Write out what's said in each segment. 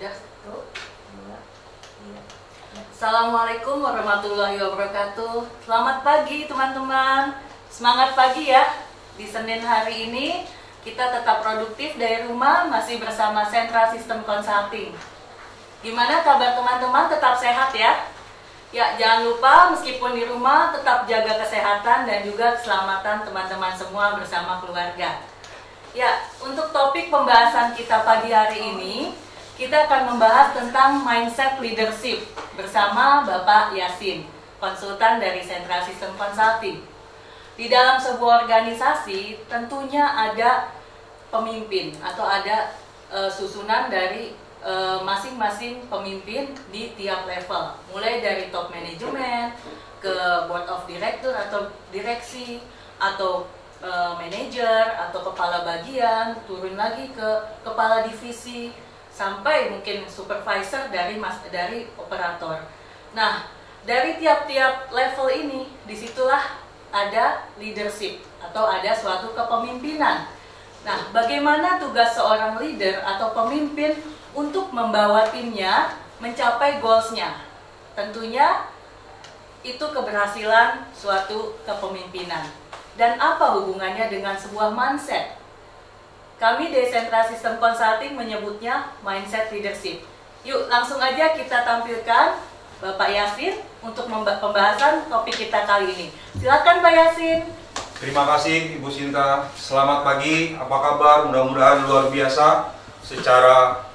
Udah, tuh. Iya. Assalamualaikum warahmatullahi wabarakatuh. Selamat pagi teman-teman. Semangat pagi ya. Di Senin hari ini kita tetap produktif dari rumah, masih bersama Sentra Sistem Consulting. Gimana kabar teman-teman? Tetap sehat ya? Ya, jangan lupa meskipun di rumah tetap jaga kesehatan dan juga keselamatan teman-teman semua bersama keluarga. Ya, untuk topik pembahasan kita pagi hari ini, kita akan membahas tentang mindset leadership bersama Bapak Yasin, konsultan dari Sentra Sistem Consulting. Di dalam sebuah organisasi tentunya ada pemimpin atau ada susunan dari masing-masing pemimpin di tiap level, mulai dari top manajemen ke board of director atau direksi atau manajer atau kepala bagian, turun lagi ke kepala divisi sampai mungkin supervisor dari operator. Nah, dari tiap-tiap level ini disitulah ada leadership atau ada suatu kepemimpinan. Nah, bagaimana tugas seorang leader atau pemimpin untuk membawa timnya mencapai goals-nya? Tentunya itu keberhasilan suatu kepemimpinan. Dan apa hubungannya dengan sebuah mindset? Kami di Sentra Sistem Consulting menyebutnya mindset leadership. Yuk, langsung aja kita tampilkan Bapak Yasin untuk pembahasan topik kita kali ini. Silakan Pak Yasin. Terima kasih Ibu Sinta. Selamat pagi, apa kabar? Mudah-mudahan luar biasa secara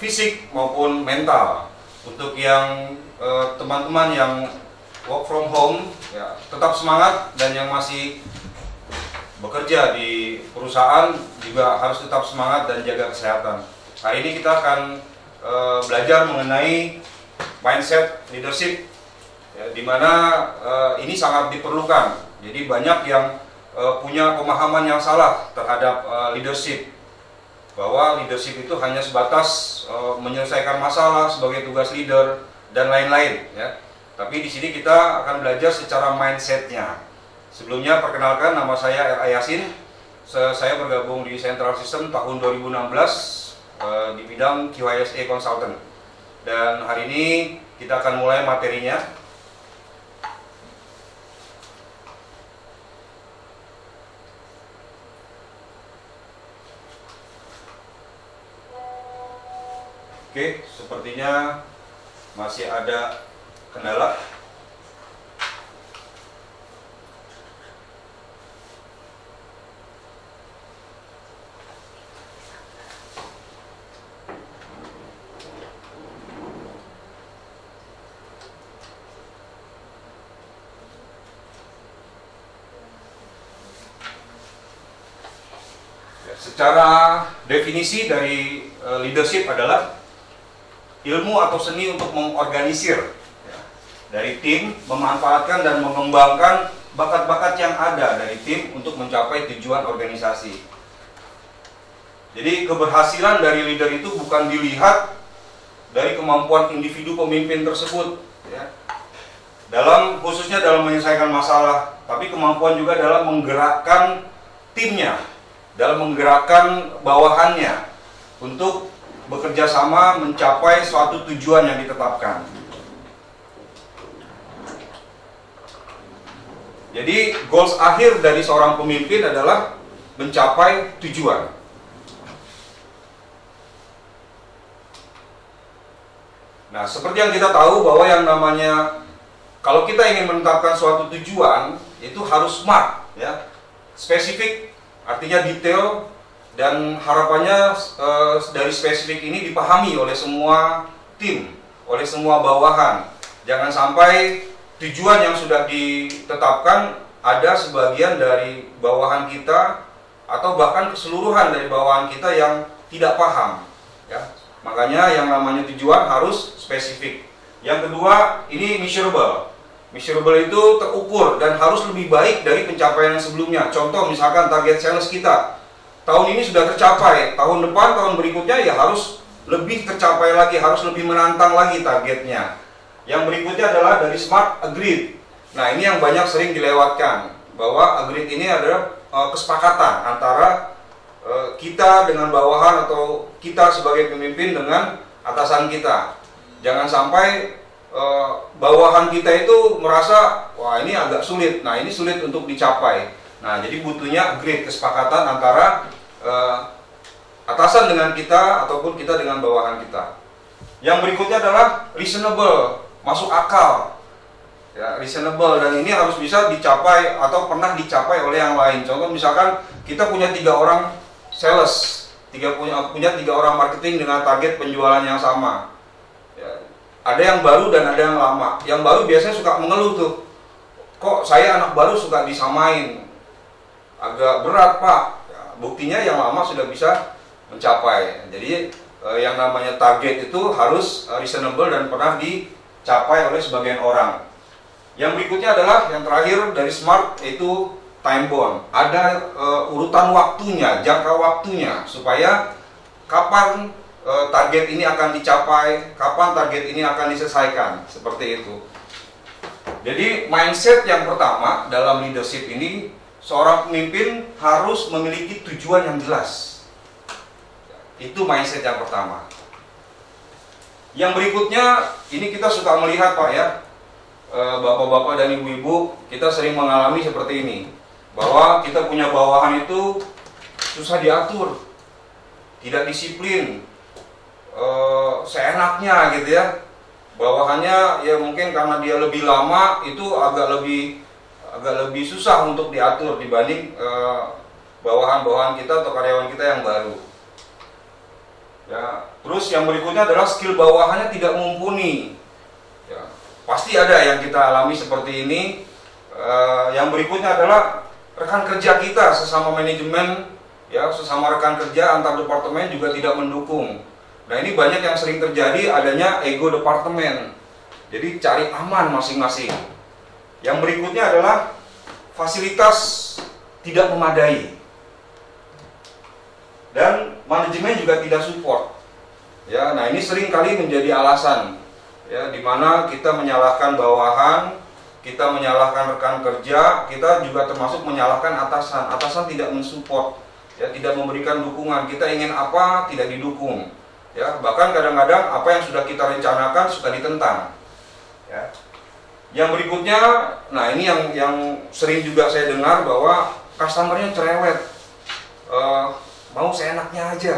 fisik maupun mental. Untuk yang teman-teman yang work from home, ya, tetap semangat, dan yang masih bekerja di perusahaan juga harus tetap semangat dan jaga kesehatan. Hari ini kita akan belajar mengenai mindset leadership, ya, di mana ini sangat diperlukan. Jadi banyak yang punya pemahaman yang salah terhadap leadership, bahwa leadership itu hanya sebatas menyelesaikan masalah sebagai tugas leader dan lain-lain, ya. Tapi di sini kita akan belajar secara mindsetnya. Sebelumnya perkenalkan, nama saya R.A. Yasin. Saya bergabung di Central System tahun 2016 di bidang QISA Consultant. Dan hari ini kita akan mulai materinya. Oke, sepertinya masih ada kendala. Secara definisi dari leadership adalah ilmu atau seni untuk mengorganisir, ya, dari tim, memanfaatkan dan mengembangkan bakat-bakat yang ada dari tim untuk mencapai tujuan organisasi. Jadi keberhasilan dari leader itu bukan dilihat dari kemampuan individu pemimpin tersebut, ya, khususnya dalam menyelesaikan masalah, tapi kemampuan juga dalam menggerakkan timnya, dalam menggerakkan bawahannya untuk bekerja sama mencapai suatu tujuan yang ditetapkan. Jadi goals akhir dari seorang pemimpin adalah mencapai tujuan. Nah, seperti yang kita tahu bahwa yang namanya, kalau kita ingin menetapkan suatu tujuan, itu harus smart, ya, spesifik, artinya detail, dan harapannya dari spesifik ini dipahami oleh semua tim, oleh semua bawahan. Jangan sampai tujuan yang sudah ditetapkan ada sebagian dari bawahan kita atau bahkan keseluruhan dari bawahan kita yang tidak paham, ya. Makanya yang namanya tujuan harus spesifik. Yang kedua, ini measurable. Measurable itu terukur dan harus lebih baik dari pencapaian yang sebelumnya. Contoh misalkan target sales kita tahun ini sudah tercapai, tahun depan, tahun berikutnya ya harus lebih tercapai lagi, harus lebih menantang lagi targetnya. Yang berikutnya adalah dari smart agreed. Nah, ini yang banyak sering dilewatkan, bahwa agreed ini adalah kesepakatan antara kita dengan bawahan atau kita sebagai pemimpin dengan atasan kita. Jangan sampai bawahan kita itu merasa, wah ini agak sulit, nah ini sulit untuk dicapai. Nah, jadi butuhnya agreed, kesepakatan antara atasan dengan kita ataupun kita dengan bawahan kita. Yang berikutnya adalah reasonable, masuk akal. Ya, reasonable, dan ini harus bisa dicapai atau pernah dicapai oleh yang lain. Contoh misalkan kita punya 3 orang sales, punya 3 orang marketing dengan target penjualan yang sama. Ya, ada yang baru dan ada yang lama. Yang baru biasanya suka mengeluh tuh, kok saya anak baru suka disamain, agak berat Pak. Ya, buktinya yang lama sudah bisa mencapai. Jadi yang namanya target itu harus reasonable dan pernah dicapai oleh sebagian orang. Yang berikutnya adalah yang terakhir dari SMART, yaitu time bound. Ada urutan waktunya, jangka waktunya, supaya kapan target ini akan dicapai, kapan target ini akan diselesaikan, seperti itu. Jadi mindset yang pertama dalam leadership ini, seorang pemimpin harus memiliki tujuan yang jelas. Itu mindset yang pertama. Yang berikutnya, ini kita suka melihat Pak ya, bapak-bapak dan ibu-ibu, kita sering mengalami seperti ini, bahwa kita punya bawahan itu susah diatur, tidak disiplin, seenaknya gitu ya. Bawahannya ya mungkin karena dia lebih lama itu agak lebih susah untuk diatur dibanding bawahan-bawahan kita atau karyawan kita yang baru. Ya, terus yang berikutnya adalah skill bawahannya tidak mumpuni. Ya, pasti ada yang kita alami seperti ini. Yang berikutnya adalah rekan kerja kita sesama manajemen, ya sesama rekan kerja antar departemen juga tidak mendukung. Nah ini banyak yang sering terjadi, adanya ego departemen. Jadi cari aman masing-masing. Yang berikutnya adalah fasilitas tidak memadai. Dan manajemen juga tidak support. Ya, nah ini sering kali menjadi alasan, ya, di mana kita menyalahkan bawahan, kita menyalahkan rekan kerja, kita juga termasuk menyalahkan atasan. Atasan tidak mensupport, ya, tidak memberikan dukungan. Kita ingin apa, tidak didukung. Ya, bahkan kadang-kadang apa yang sudah kita rencanakan suka ditentang. Ya. Yang berikutnya, nah ini yang sering juga saya dengar bahwa customernya cerewet. Mau seenaknya aja.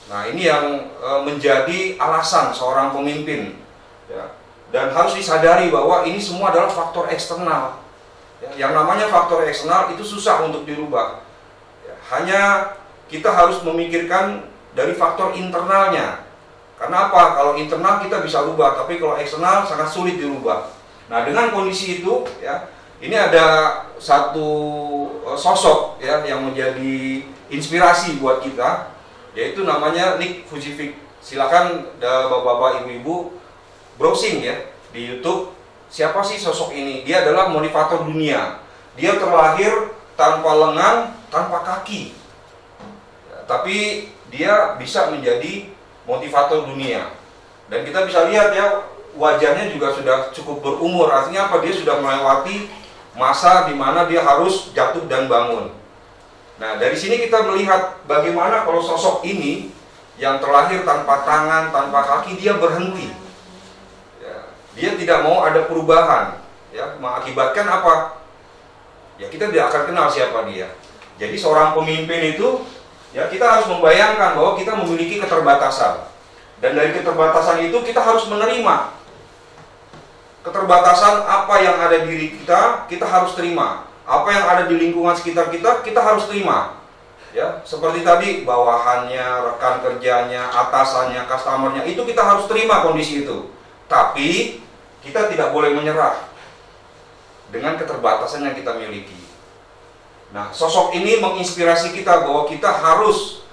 Nah ini yang menjadi alasan seorang pemimpin, ya. Dan harus disadari bahwa ini semua adalah faktor eksternal, ya. Yang namanya faktor eksternal itu susah untuk dirubah, ya. Hanya kita harus memikirkan dari faktor internalnya. Karena apa? Kalau internal kita bisa rubah, tapi kalau eksternal sangat sulit dirubah. Nah dengan kondisi itu, ya, ini ada satu sosok, ya, yang menjadi inspirasi buat kita, yaitu namanya Nick Vujicic. Silakan bapak-bapak, ibu-ibu browsing ya di YouTube. Siapa sih sosok ini? Dia adalah motivator dunia. Dia terlahir tanpa lengan, tanpa kaki, ya, tapi dia bisa menjadi motivator dunia. Dan kita bisa lihat ya, wajahnya juga sudah cukup berumur. Artinya apa? Dia sudah melewati masa di mana dia harus jatuh dan bangun. Nah, dari sini kita melihat bagaimana kalau sosok ini yang terlahir tanpa tangan, tanpa kaki, dia berhenti. Ya, dia tidak mau ada perubahan, ya, mengakibatkan apa? Ya, kita tidak akan kenal siapa dia. Jadi seorang pemimpin itu, ya, kita harus membayangkan bahwa kita memiliki keterbatasan. Dan dari keterbatasan itu kita harus menerima. Keterbatasan apa yang ada di diri kita, kita harus terima. Apa yang ada di lingkungan sekitar kita, kita harus terima. Ya, seperti tadi, bawahannya, rekan kerjanya, atasannya, customernya, itu kita harus terima kondisi itu. Tapi kita tidak boleh menyerah dengan keterbatasan yang kita miliki. Nah, sosok ini menginspirasi kita bahwa kita harus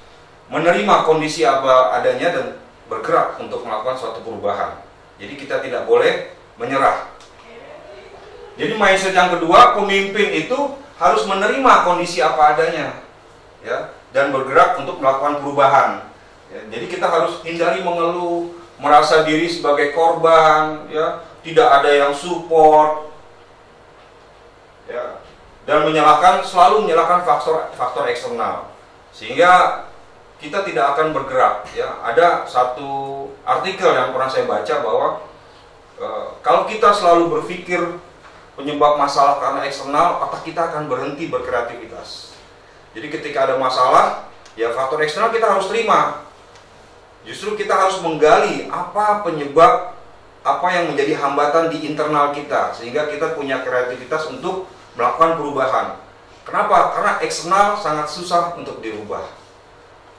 menerima kondisi apa adanya dan bergerak untuk melakukan suatu perubahan. Jadi kita tidak boleh menyerah. Jadi mindset yang kedua, pemimpin itu harus menerima kondisi apa adanya, ya, dan bergerak untuk melakukan perubahan. Ya, jadi kita harus hindari mengeluh, merasa diri sebagai korban, ya, tidak ada yang support, ya, dan selalu menyalahkan faktor eksternal, sehingga kita tidak akan bergerak. Ya, ada satu artikel yang pernah saya baca bahwa kalau kita selalu berpikir penyebab masalah karena eksternal, otak kita akan berhenti berkreativitas. Jadi ketika ada masalah, ya faktor eksternal kita harus terima. Justru kita harus menggali apa penyebab, apa yang menjadi hambatan di internal kita, sehingga kita punya kreativitas untuk melakukan perubahan. Kenapa? Karena eksternal sangat susah untuk dirubah.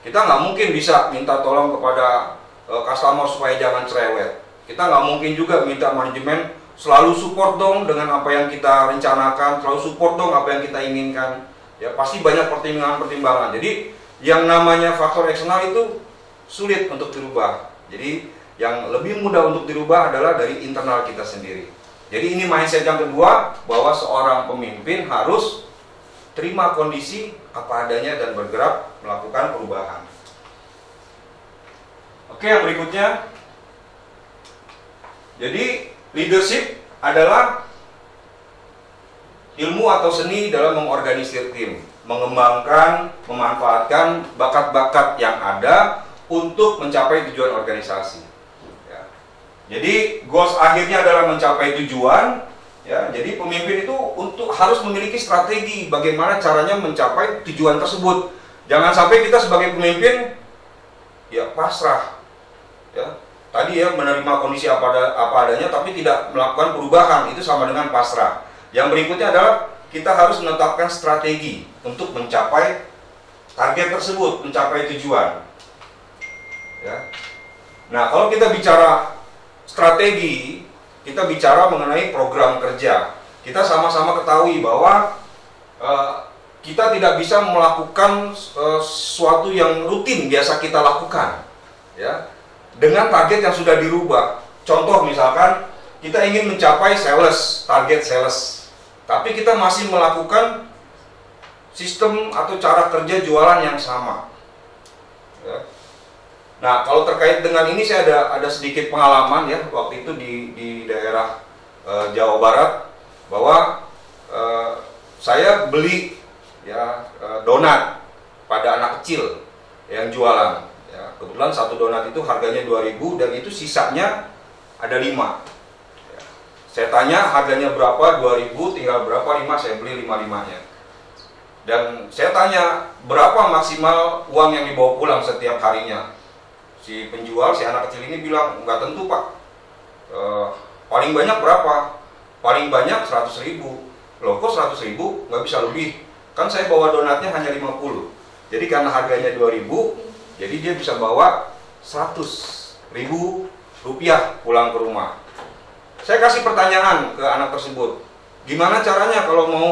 Kita nggak mungkin bisa minta tolong kepada customer supaya jangan cerewet. Kita nggak mungkin juga minta manajemen selalu support dong dengan apa yang kita rencanakan, selalu support dong apa yang kita inginkan. Ya pasti banyak pertimbangan-pertimbangan. Jadi yang namanya faktor eksternal itu sulit untuk dirubah. Jadi yang lebih mudah untuk dirubah adalah dari internal kita sendiri. Jadi ini mindset yang kedua, bahwa seorang pemimpin harus terima kondisi apa adanya dan bergerak melakukan perubahan. Oke, yang berikutnya. Jadi leadership adalah ilmu atau seni dalam mengorganisir tim, mengembangkan, memanfaatkan bakat-bakat yang ada untuk mencapai tujuan organisasi. Ya. Jadi goals akhirnya adalah mencapai tujuan. Ya, jadi pemimpin itu harus memiliki strategi bagaimana caranya mencapai tujuan tersebut. Jangan sampai kita sebagai pemimpin ya pasrah. Ya, tadi ya menerima kondisi apa adanya tapi tidak melakukan perubahan, itu sama dengan pasrah. Yang berikutnya adalah kita harus menetapkan strategi untuk mencapai target tersebut, mencapai tujuan. Ya. Nah, kalau kita bicara strategi, kita bicara mengenai program kerja. Kita sama-sama ketahui bahwa kita tidak bisa melakukan sesuatu yang rutin biasa kita lakukan, ya, dengan target yang sudah dirubah. Contoh misalkan kita ingin mencapai target sales. Tapi kita masih melakukan sistem atau cara kerja jualan yang sama. Ya. Nah, kalau terkait dengan ini saya ada sedikit pengalaman ya waktu itu di daerah Jawa Barat, bahwa saya beli ya donat pada anak kecil yang jualan. Ya, kebetulan satu donat itu harganya 2.000 dan itu sisanya ada 5. Saya tanya harganya berapa, 2.000, tinggal berapa 5, saya beli 5-5-nya. Dan saya tanya berapa maksimal uang yang dibawa pulang setiap harinya. Si penjual, si anak kecil ini bilang, nggak tentu Pak, paling banyak berapa? Paling banyak 100.000. Loh kok 100.000? Nggak bisa lebih. Kan saya bawa donatnya hanya 50. Jadi karena harganya 2.000, jadi dia bisa bawa 100.000 rupiah pulang ke rumah. Saya kasih pertanyaan ke anak tersebut, gimana caranya kalau mau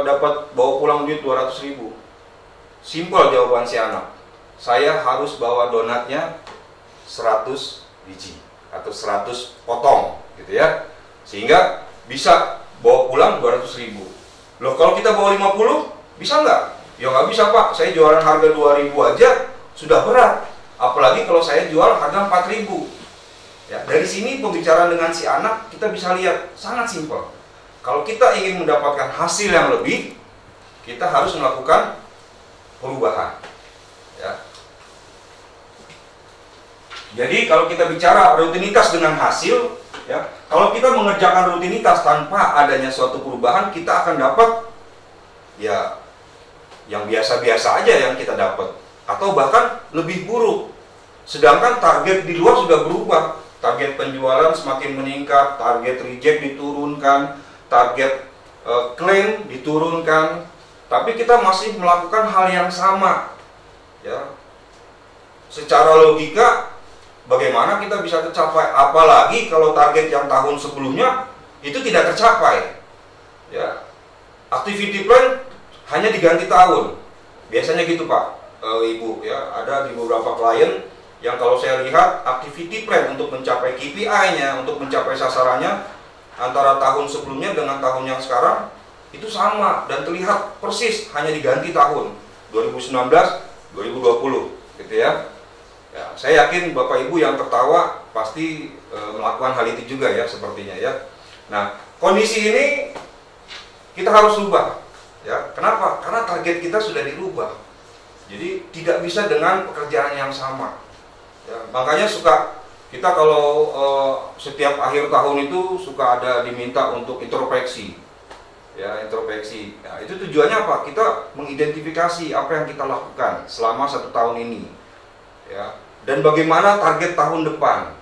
dapat bawa pulang duit 200.000? Simpel jawaban si anak, saya harus bawa donatnya 100 biji atau 100 potong gitu ya, sehingga bisa bawa pulang 200.000. Loh kalau kita bawa 50 bisa nggak? Ya nggak bisa Pak, saya jualan harga 2.000 aja sudah berat, apalagi kalau saya jual harga 4.000. Ya, dari sini pembicaraan dengan si anak kita bisa lihat sangat simpel. Kalau kita ingin mendapatkan hasil yang lebih, kita harus melakukan perubahan. Ya. Jadi kalau kita bicara rutinitas dengan hasil, ya, kalau kita mengerjakan rutinitas tanpa adanya suatu perubahan, kita akan dapat ya yang biasa-biasa aja yang kita dapat, atau bahkan lebih buruk. Sedangkan target di luar sudah berubah. Target penjualan semakin meningkat, target reject diturunkan, target klaim diturunkan, tapi kita masih melakukan hal yang sama. Ya. Secara logika, bagaimana kita bisa tercapai? Apalagi kalau target yang tahun sebelumnya itu tidak tercapai. Ya. Activity plan hanya diganti tahun. Biasanya gitu Pak, Ibu. Ya, ada di beberapa klien yang kalau saya lihat activity plan untuk mencapai KPI-nya, untuk mencapai sasarannya antara tahun sebelumnya dengan tahun yang sekarang itu sama dan terlihat persis, hanya diganti tahun 2019, 2020 gitu ya. Ya, saya yakin Bapak Ibu yang tertawa pasti melakukan hal itu juga ya sepertinya ya. Nah, kondisi ini kita harus ubah ya. Kenapa? Karena target kita sudah dirubah. Jadi tidak bisa dengan pekerjaan yang sama. Ya, makanya suka kita kalau setiap akhir tahun itu suka ada diminta untuk introspeksi. Ya, introspeksi. Nah, itu tujuannya apa? Kita mengidentifikasi apa yang kita lakukan selama 1 tahun ini. Ya, dan bagaimana target tahun depan.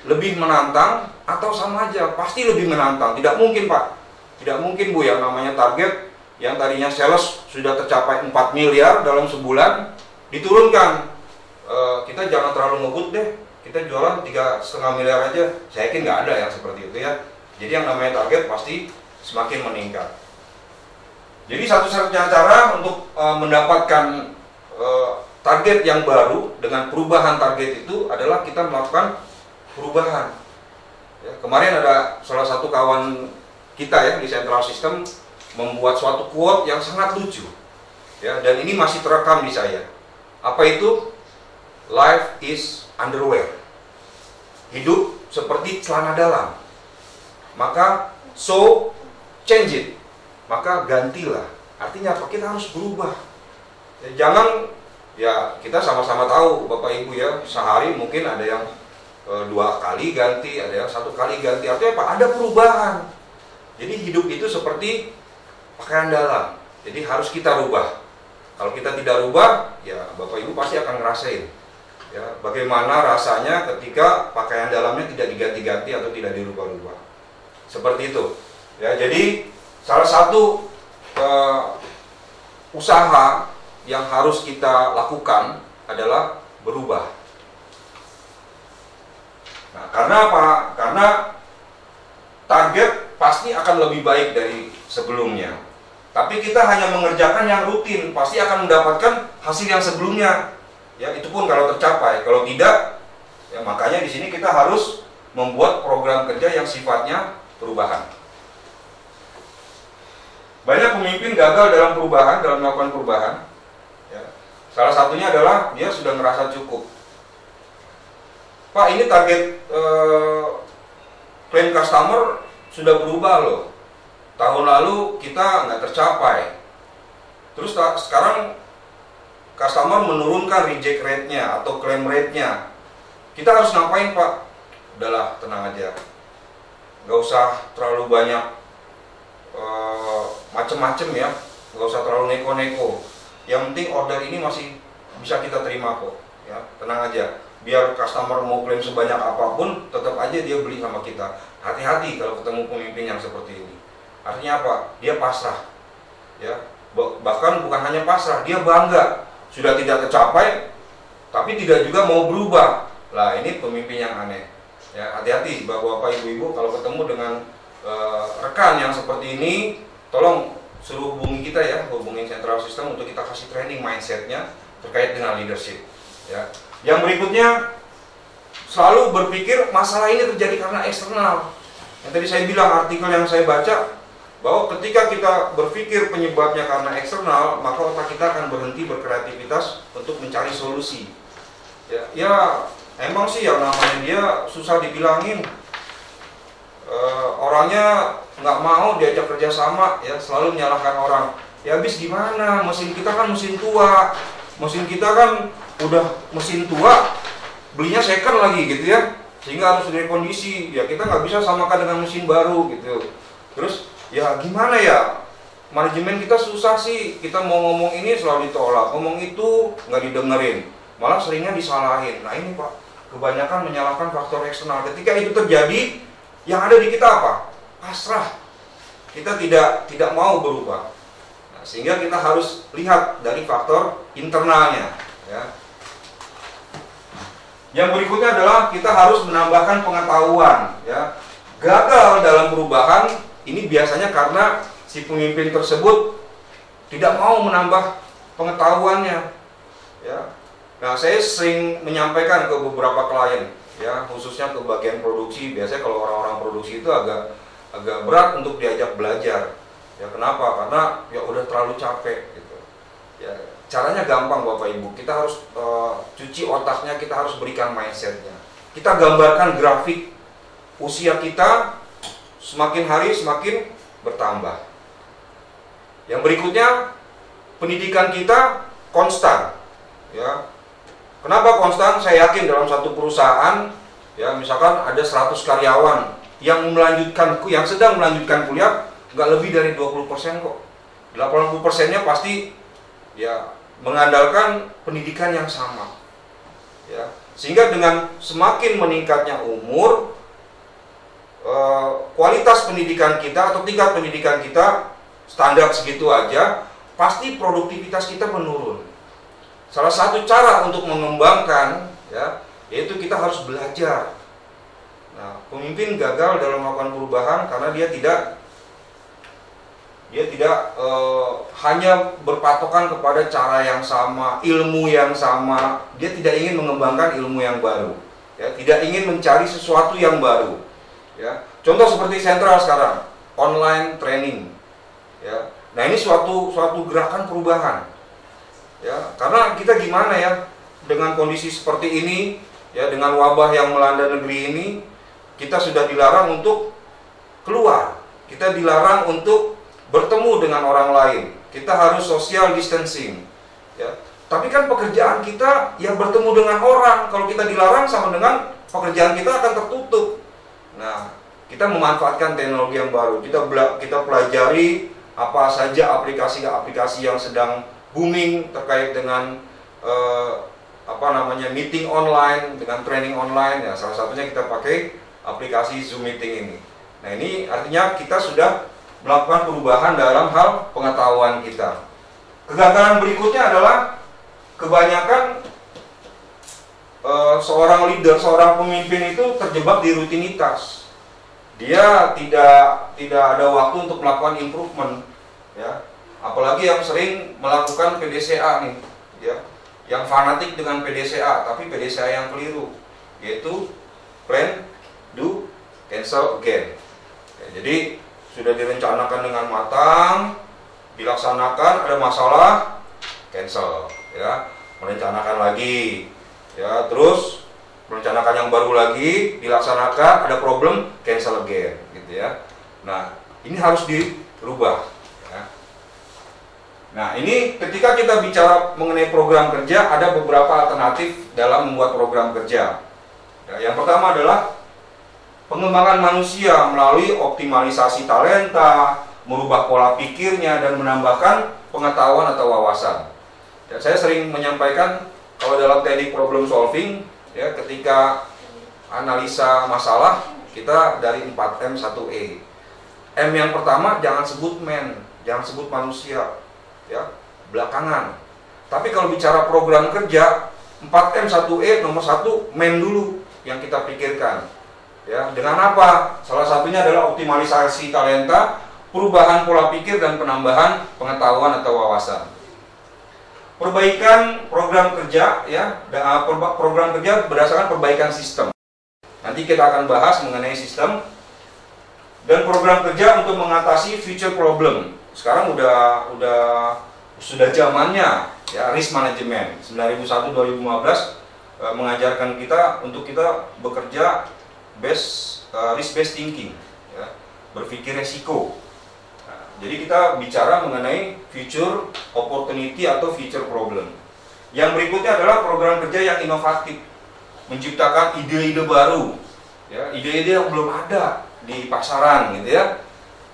Lebih menantang atau sama aja? Pasti lebih menantang. Tidak mungkin, Pak. Tidak mungkin, Bu, yang namanya target yang tadinya sales sudah tercapai 4 miliar dalam sebulan diturunkan. Kita jangan terlalu ngebut deh. Kita jualan 3,5 miliar aja. Saya yakin nggak ada yang seperti itu ya. Jadi yang namanya target pasti semakin meningkat. Jadi satu-satunya cara untuk mendapatkan target yang baru dengan perubahan target itu adalah kita melakukan perubahan. Ya, kemarin ada salah satu kawan kita ya di Central System membuat suatu quote yang sangat lucu. Ya, dan ini masih terekam di saya. Apa itu? Life is underwear. Hidup seperti celana dalam. Maka so change it. Maka gantilah. Artinya apa? Kita harus berubah. Ya, jangan ya kita sama-sama tahu Bapak Ibu ya, sehari mungkin ada yang 2 kali ganti, ada yang 1 kali ganti. Artinya apa? Ada perubahan. Jadi hidup itu seperti pakaian dalam. Jadi harus kita rubah. Kalau kita tidak rubah, ya Bapak Ibu pasti akan ngerasain. Ya, bagaimana rasanya ketika pakaian dalamnya tidak diganti-ganti atau tidak dirubah-rubah. Seperti itu. Ya, jadi salah satu usaha yang harus kita lakukan adalah berubah. Nah, karena apa? Karena target pasti akan lebih baik dari sebelumnya. Tapi kita hanya mengerjakan yang rutin, pasti akan mendapatkan hasil yang sebelumnya. Ya, itu pun kalau tercapai. Kalau tidak, ya makanya di sini kita harus membuat program kerja yang sifatnya perubahan. Banyak pemimpin gagal dalam perubahan, dalam melakukan perubahan. Ya. Salah satunya adalah dia sudah merasa cukup. Pak, ini target klaim customer sudah berubah loh. Tahun lalu kita nggak tercapai. Terus sekarang customer menurunkan reject rate-nya atau claim rate-nya. Kita harus ngapain, Pak? Udahlah, tenang aja. Nggak usah terlalu banyak macem-macem ya. Nggak usah terlalu neko-neko. Yang penting order ini masih bisa kita terima kok. Ya, tenang aja. Biar customer mau klaim sebanyak apapun, tetap aja dia beli sama kita. Hati-hati kalau ketemu pemimpin yang seperti ini. Artinya apa? Dia pasrah. Ya, bahkan bukan hanya pasrah, dia bangga. Sudah tidak tercapai, tapi tidak juga mau berubah. Lah, ini pemimpin yang aneh. Ya, hati-hati Bapak Ibu-ibu kalau ketemu dengan rekan yang seperti ini, tolong suruh hubungi kita ya, hubungi Central System untuk kita kasih training mindsetnya terkait dengan leadership. Ya. Yang berikutnya, selalu berpikir masalah ini terjadi karena eksternal. Yang tadi saya bilang artikel yang saya baca, bahwa ketika kita berpikir penyebabnya karena eksternal, maka otak kita akan berhenti berkreativitas untuk mencari solusi. Ya emang sih yang namanya dia susah dibilangin. Orangnya nggak mau diajak kerjasama, ya selalu menyalahkan orang. Ya habis gimana? Mesin kita kan mesin tua. Mesin kita kan udah mesin tua, belinya second lagi gitu ya, sehingga harus direkondisi. Ya kita nggak bisa samakan dengan mesin baru gitu. Terus ya gimana ya, manajemen kita susah sih, kita mau ngomong ini selalu ditolak, ngomong itu nggak didengerin, malah seringnya disalahin. Nah ini Pak, kebanyakan menyalahkan faktor eksternal. Ketika itu terjadi, yang ada di kita apa? Pasrah. Kita tidak mau berubah. Nah, sehingga kita harus lihat dari faktor internalnya. Ya. Yang berikutnya adalah kita harus menambahkan pengetahuan. Ya. Gagal dalam perubahan ini biasanya karena si pemimpin tersebut tidak mau menambah pengetahuannya. Ya. Nah, saya sering menyampaikan ke beberapa klien, ya, khususnya ke bagian produksi. Biasanya kalau orang-orang produksi itu agak berat untuk diajak belajar. Ya, kenapa? Karena ya udah terlalu capek gitu. Ya, caranya gampang Bapak Ibu. Kita harus cuci otaknya, kita harus berikan mindsetnya. Kita gambarkan grafik usia kita semakin hari semakin bertambah. Yang berikutnya, pendidikan kita konstan. Ya. Kenapa konstan? Saya yakin dalam satu perusahaan, ya misalkan ada 100 karyawan yang sedang melanjutkan kuliah, nggak lebih dari 20% kok. 80%-nya pasti ya mengandalkan pendidikan yang sama. Ya. Sehingga dengan semakin meningkatnya umur, kualitas pendidikan kita atau tingkat pendidikan kita standar segitu aja, pasti produktivitas kita menurun. Salah satu cara untuk mengembangkan, ya, yaitu kita harus belajar. Nah, pemimpin gagal dalam melakukan perubahan karena dia tidak hanya berpatokan kepada cara yang sama, ilmu yang sama. Dia tidak ingin mengembangkan ilmu yang baru, ya, tidak ingin mencari sesuatu yang baru. Ya. Contoh seperti Sentral sekarang, online training. Ya. Nah, ini suatu gerakan perubahan. Ya, karena kita gimana ya dengan kondisi seperti ini, ya dengan wabah yang melanda negeri ini, kita sudah dilarang untuk keluar, kita dilarang untuk bertemu dengan orang lain, kita harus social distancing. Ya, tapi kan pekerjaan kita yang bertemu dengan orang, kalau kita dilarang sama dengan pekerjaan kita akan tertutup. Nah, kita memanfaatkan teknologi yang baru, kita pelajari apa saja aplikasi-aplikasi yang sedang booming terkait dengan meeting online, dengan training online. Ya, salah satunya kita pakai aplikasi Zoom Meeting ini. Nah, ini artinya kita sudah melakukan perubahan dalam hal pengetahuan kita. Kegagalan berikutnya adalah kebanyakan seorang leader, seorang pemimpin itu terjebak di rutinitas. Dia tidak ada waktu untuk melakukan improvement, ya. Apalagi yang sering melakukan PDCA nih, ya, yang fanatik dengan PDCA, tapi PDCA yang keliru, yaitu plan, do, cancel again. Ya, jadi sudah direncanakan dengan matang, dilaksanakan, ada masalah, cancel, ya, merencanakan lagi, ya, terus merencanakan yang baru lagi, dilaksanakan, ada problem, cancel again, gitu ya. Nah, ini harus dirubah. Nah, ini ketika kita bicara mengenai program kerja, ada beberapa alternatif dalam membuat program kerja. Ya, yang pertama adalah pengembangan manusia melalui optimalisasi talenta, merubah pola pikirnya, dan menambahkan pengetahuan atau wawasan. Ya, saya sering menyampaikan kalau dalam teknik problem solving, ya, ketika analisa masalah, kita dari 4M 1E. M yang pertama, jangan sebut man, jangan sebut manusia. Ya, belakangan. Tapi kalau bicara program kerja, 4M 1E, nomor 1 man dulu yang kita pikirkan. Ya, dengan apa? Salah satunya adalah optimalisasi talenta, perubahan pola pikir, dan penambahan pengetahuan atau wawasan. Perbaikan program kerja, ya, program kerja berdasarkan perbaikan sistem. Nanti kita akan bahas mengenai sistem dan program kerja untuk mengatasi future problem. Sekarang sudah zamannya, ya, risk management. 9001-2015 mengajarkan kita untuk kita bekerja risk based thinking, ya, berpikir resiko. Nah, jadi kita bicara mengenai future opportunity atau future problem. Yang berikutnya adalah program kerja yang inovatif, menciptakan ide-ide baru, ya, ide-ide yang belum ada di pasaran, gitu ya.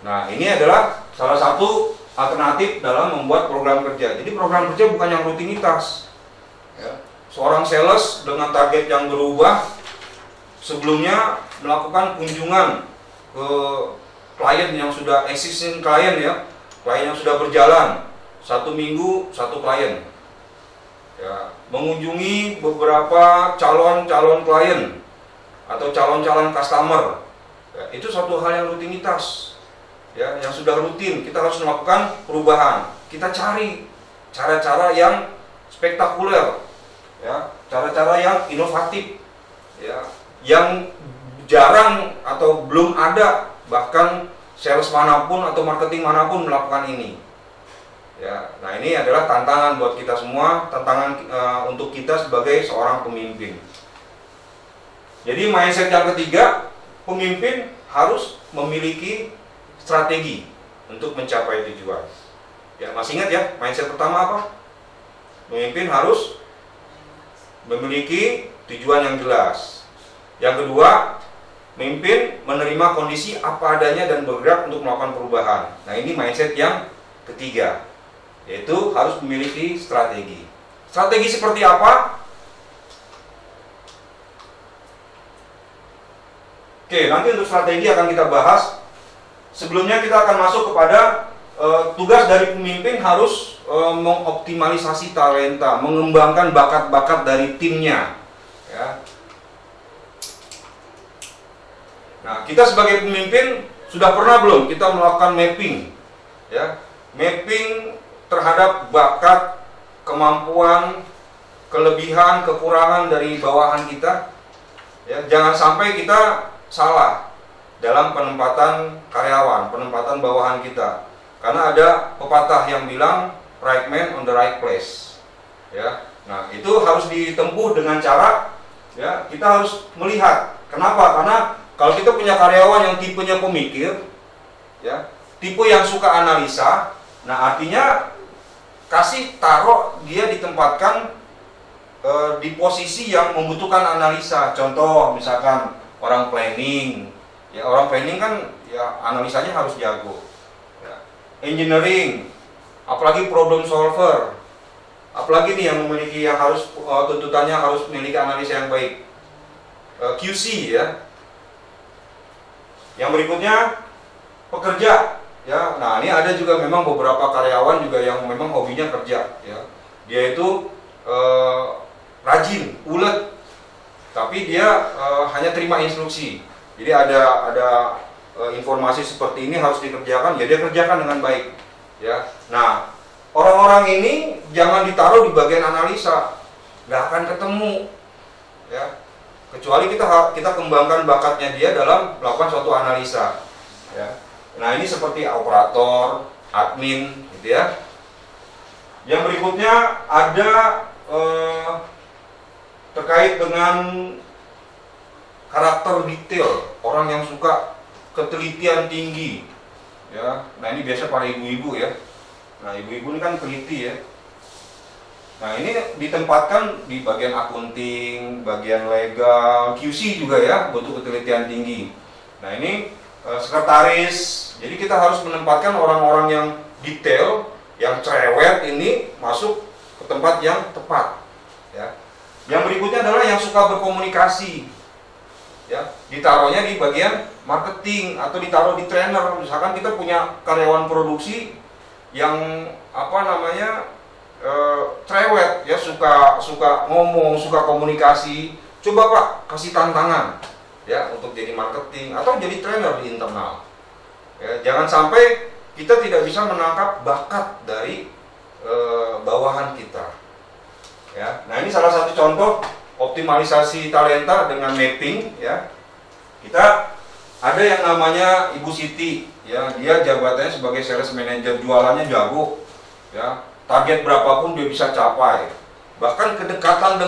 Nah, ini adalah salah satu alternatif dalam membuat program kerja. Jadi program kerja bukan yang rutinitas, ya. Seorang sales dengan target yang berubah, sebelumnya melakukan kunjungan ke klien yang sudah existing klien, ya, klien yang sudah berjalan 1 minggu 1 klien, ya, mengunjungi beberapa calon klien atau calon customer, ya, itu suatu hal yang rutinitas. Ya, yang sudah rutin, kita harus melakukan perubahan. Kita cari cara-cara yang spektakuler, ya, cara-cara yang inovatif, ya, yang jarang atau belum ada, bahkan sales manapun atau marketing manapun melakukan ini. Ya, nah ini adalah tantangan buat kita semua, tantangan untuk kita sebagai seorang pemimpin. Jadi mindset yang ketiga, pemimpin harus memiliki strategi untuk mencapai tujuan. Ya, masih ingat ya, mindset pertama apa? Pemimpin harus memiliki tujuan yang jelas. Yang kedua, pemimpin menerima kondisi apa adanya dan bergerak untuk melakukan perubahan. Nah, ini mindset yang ketiga, yaitu harus memiliki strategi. Strategi seperti apa? Oke, nanti untuk strategi akan kita bahas. Sebelumnya kita akan masuk kepada tugas dari pemimpin harus mengoptimalisasi talenta, mengembangkan bakat-bakat dari timnya. Ya. Nah, kita sebagai pemimpin sudah pernah belum kita melakukan mapping, ya, mapping terhadap bakat, kemampuan, kelebihan, kekurangan dari bawahan kita. Ya, jangan sampai kita salah dalam penempatan karyawan, penempatan bawahan kita. Karena ada pepatah yang bilang right man on the right place. Ya. Nah, itu harus ditempuh dengan cara, ya, kita harus melihat. Kenapa? Karena kalau kita punya karyawan yang tipenya pemikir, ya, tipe yang suka analisa, nah artinya kasih taruh dia ditempatkan di posisi yang membutuhkan analisa. Contoh misalkan orang planning, ya, orang planning kan ya analisanya harus jago. Ya. Engineering, apalagi problem solver, apalagi nih yang memiliki yang harus tuntutannya harus memiliki analisa yang baik. QC, ya. Yang berikutnya pekerja, ya. Nah, ini ada juga memang beberapa karyawan juga yang memang hobinya kerja, ya. Dia itu rajin, ulet, tapi dia hanya terima instruksi. Jadi ada informasi seperti ini harus dikerjakan, ya dia kerjakan dengan baik, ya. Nah, orang-orang ini jangan ditaruh di bagian analisa, nggak akan ketemu, ya. Kecuali kita kembangkan bakatnya dia dalam melakukan suatu analisa, ya. Nah, ini seperti operator, admin, gitu ya. Yang berikutnya ada terkait dengan karakter detail, orang yang suka ketelitian tinggi, ya. Nah, ini biasa para ibu-ibu, ya. Nah, ibu-ibu ini kan teliti, ya. Nah, ini ditempatkan di bagian akunting, bagian legal, QC juga, ya, butuh ketelitian tinggi. Nah, ini sekretaris. Jadi kita harus menempatkan orang-orang yang detail, yang cerewet ini masuk ke tempat yang tepat, ya. Yang berikutnya adalah yang suka berkomunikasi, ya, ditaruhnya di bagian marketing atau ditaruh di trainer. Misalkan kita punya karyawan produksi yang cerewet, ya, suka ngomong, suka komunikasi. Coba Pak kasih tantangan, ya, untuk jadi marketing atau jadi trainer di internal. Ya, jangan sampai kita tidak bisa menangkap bakat dari bawahan kita. Ya, nah ini salah satu contoh optimalisasi talenta dengan mapping, ya. Kita ada yang namanya Ibu Siti, ya, dia jabatannya sebagai sales manager, jualannya jago, ya. Target berapapun dia bisa capai. Bahkan kedekatan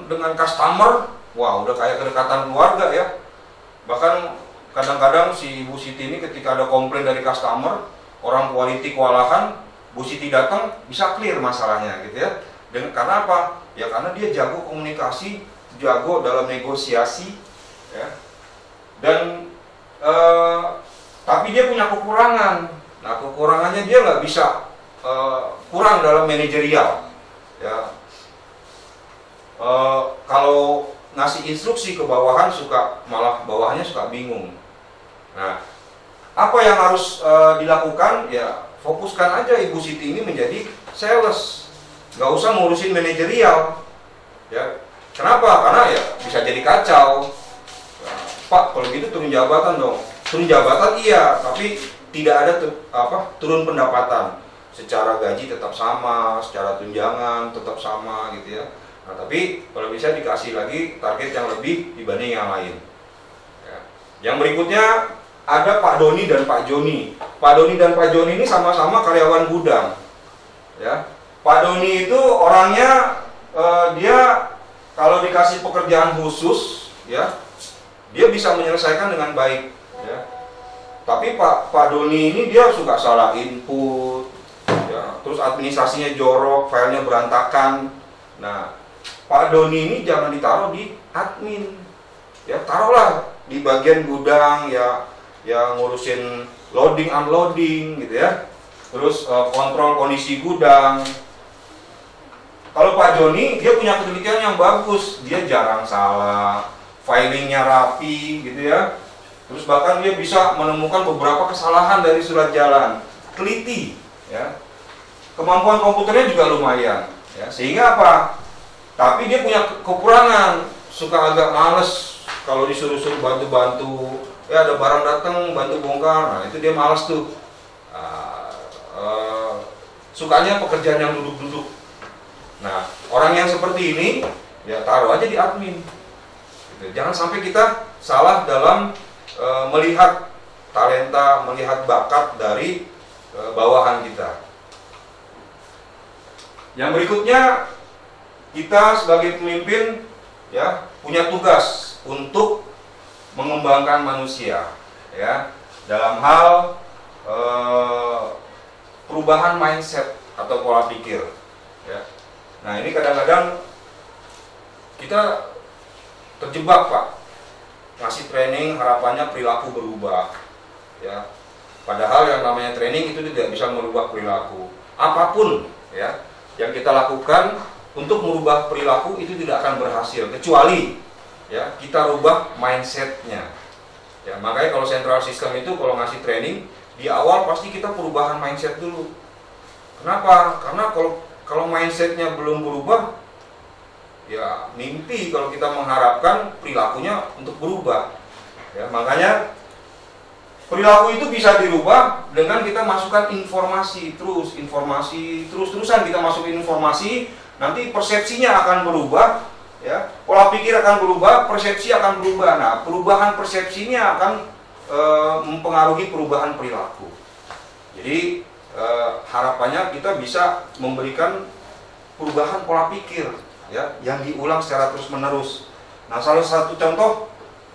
dengan customer, wah, udah kayak kedekatan keluarga, ya. Bahkan kadang-kadang si Ibu Siti ini ketika ada komplain dari customer, orang quality kewalahan, Bu Siti datang bisa clear masalahnya, gitu ya. Karena apa? Ya karena dia jago komunikasi, jago dalam negosiasi, ya. Dan tapi dia punya kekurangan. Nah, kekurangannya dia nggak bisa kurang dalam manajerial, ya. Kalau ngasih instruksi ke bawahan malah bawahannya suka bingung. Nah, apa yang harus dilakukan? Ya fokuskan aja Ibu Siti ini menjadi sales, nggak usah ngurusin manajerial, ya. Kenapa? Karena ya bisa jadi kacau. Nah, Pak, kalau gitu turun jabatan dong. Turun jabatan iya, tapi tidak ada turun pendapatan. Secara gaji tetap sama, secara tunjangan tetap sama, gitu ya. Nah, tapi kalau bisa dikasih lagi target yang lebih dibanding yang lain, ya. Yang berikutnya ada Pak Doni dan Pak Joni. Pak Doni dan Pak Joni ini sama-sama karyawan gudang, ya. Pak Doni itu orangnya dia kalau dikasih pekerjaan khusus, ya, dia bisa menyelesaikan dengan baik, ya. Tapi Pak Doni ini dia suka salah input, ya, ya, terus administrasinya jorok, filenya berantakan. Nah, Pak Doni ini jangan ditaruh di admin, ya taruhlah di bagian gudang, ya yang ngurusin loading unloading gitu ya, terus kontrol kondisi gudang. Kalau Pak Joni, dia punya ketelitian yang bagus, dia jarang salah, filingnya rapi gitu ya, terus bahkan dia bisa menemukan beberapa kesalahan dari surat jalan, teliti ya, kemampuan komputernya juga lumayan ya, sehingga apa? Tapi dia punya kekurangan, suka agak males kalau disuruh-suruh bantu-bantu, ya ada barang datang bantu bongkar, nah itu dia males tuh. Sukanya pekerjaan yang duduk-duduk. Nah, orang yang seperti ini, ya taruh aja di admin. Gitu. Jangan sampai kita salah dalam melihat talenta, melihat bakat dari bawahan kita. Yang berikutnya, kita sebagai pemimpin ya punya tugas untuk mengembangkan manusia ya dalam hal perubahan mindset atau pola pikir ya. Nah, ini kadang-kadang kita terjebak, Pak, ngasih training harapannya perilaku berubah ya, padahal yang namanya training itu tidak bisa merubah perilaku apapun ya yang kita lakukan. Untuk merubah perilaku itu tidak akan berhasil kecuali ya kita rubah mindsetnya. Ya, makanya kalau central system itu kalau ngasih training di awal pasti kita perubahan mindset dulu. Kenapa? Karena kalau mindsetnya belum berubah, ya mimpi kalau kita mengharapkan perilakunya untuk berubah. Ya, makanya perilaku itu bisa dirubah dengan kita masukkan informasi terus-terusan kita masukin informasi. Nanti persepsinya akan berubah, ya, pola pikir akan berubah, persepsi akan berubah. Nah, perubahan persepsinya akan mempengaruhi perubahan perilaku. Jadi harapannya kita bisa memberikan perubahan pola pikir, ya, yang diulang secara terus-menerus. Nah, salah satu contoh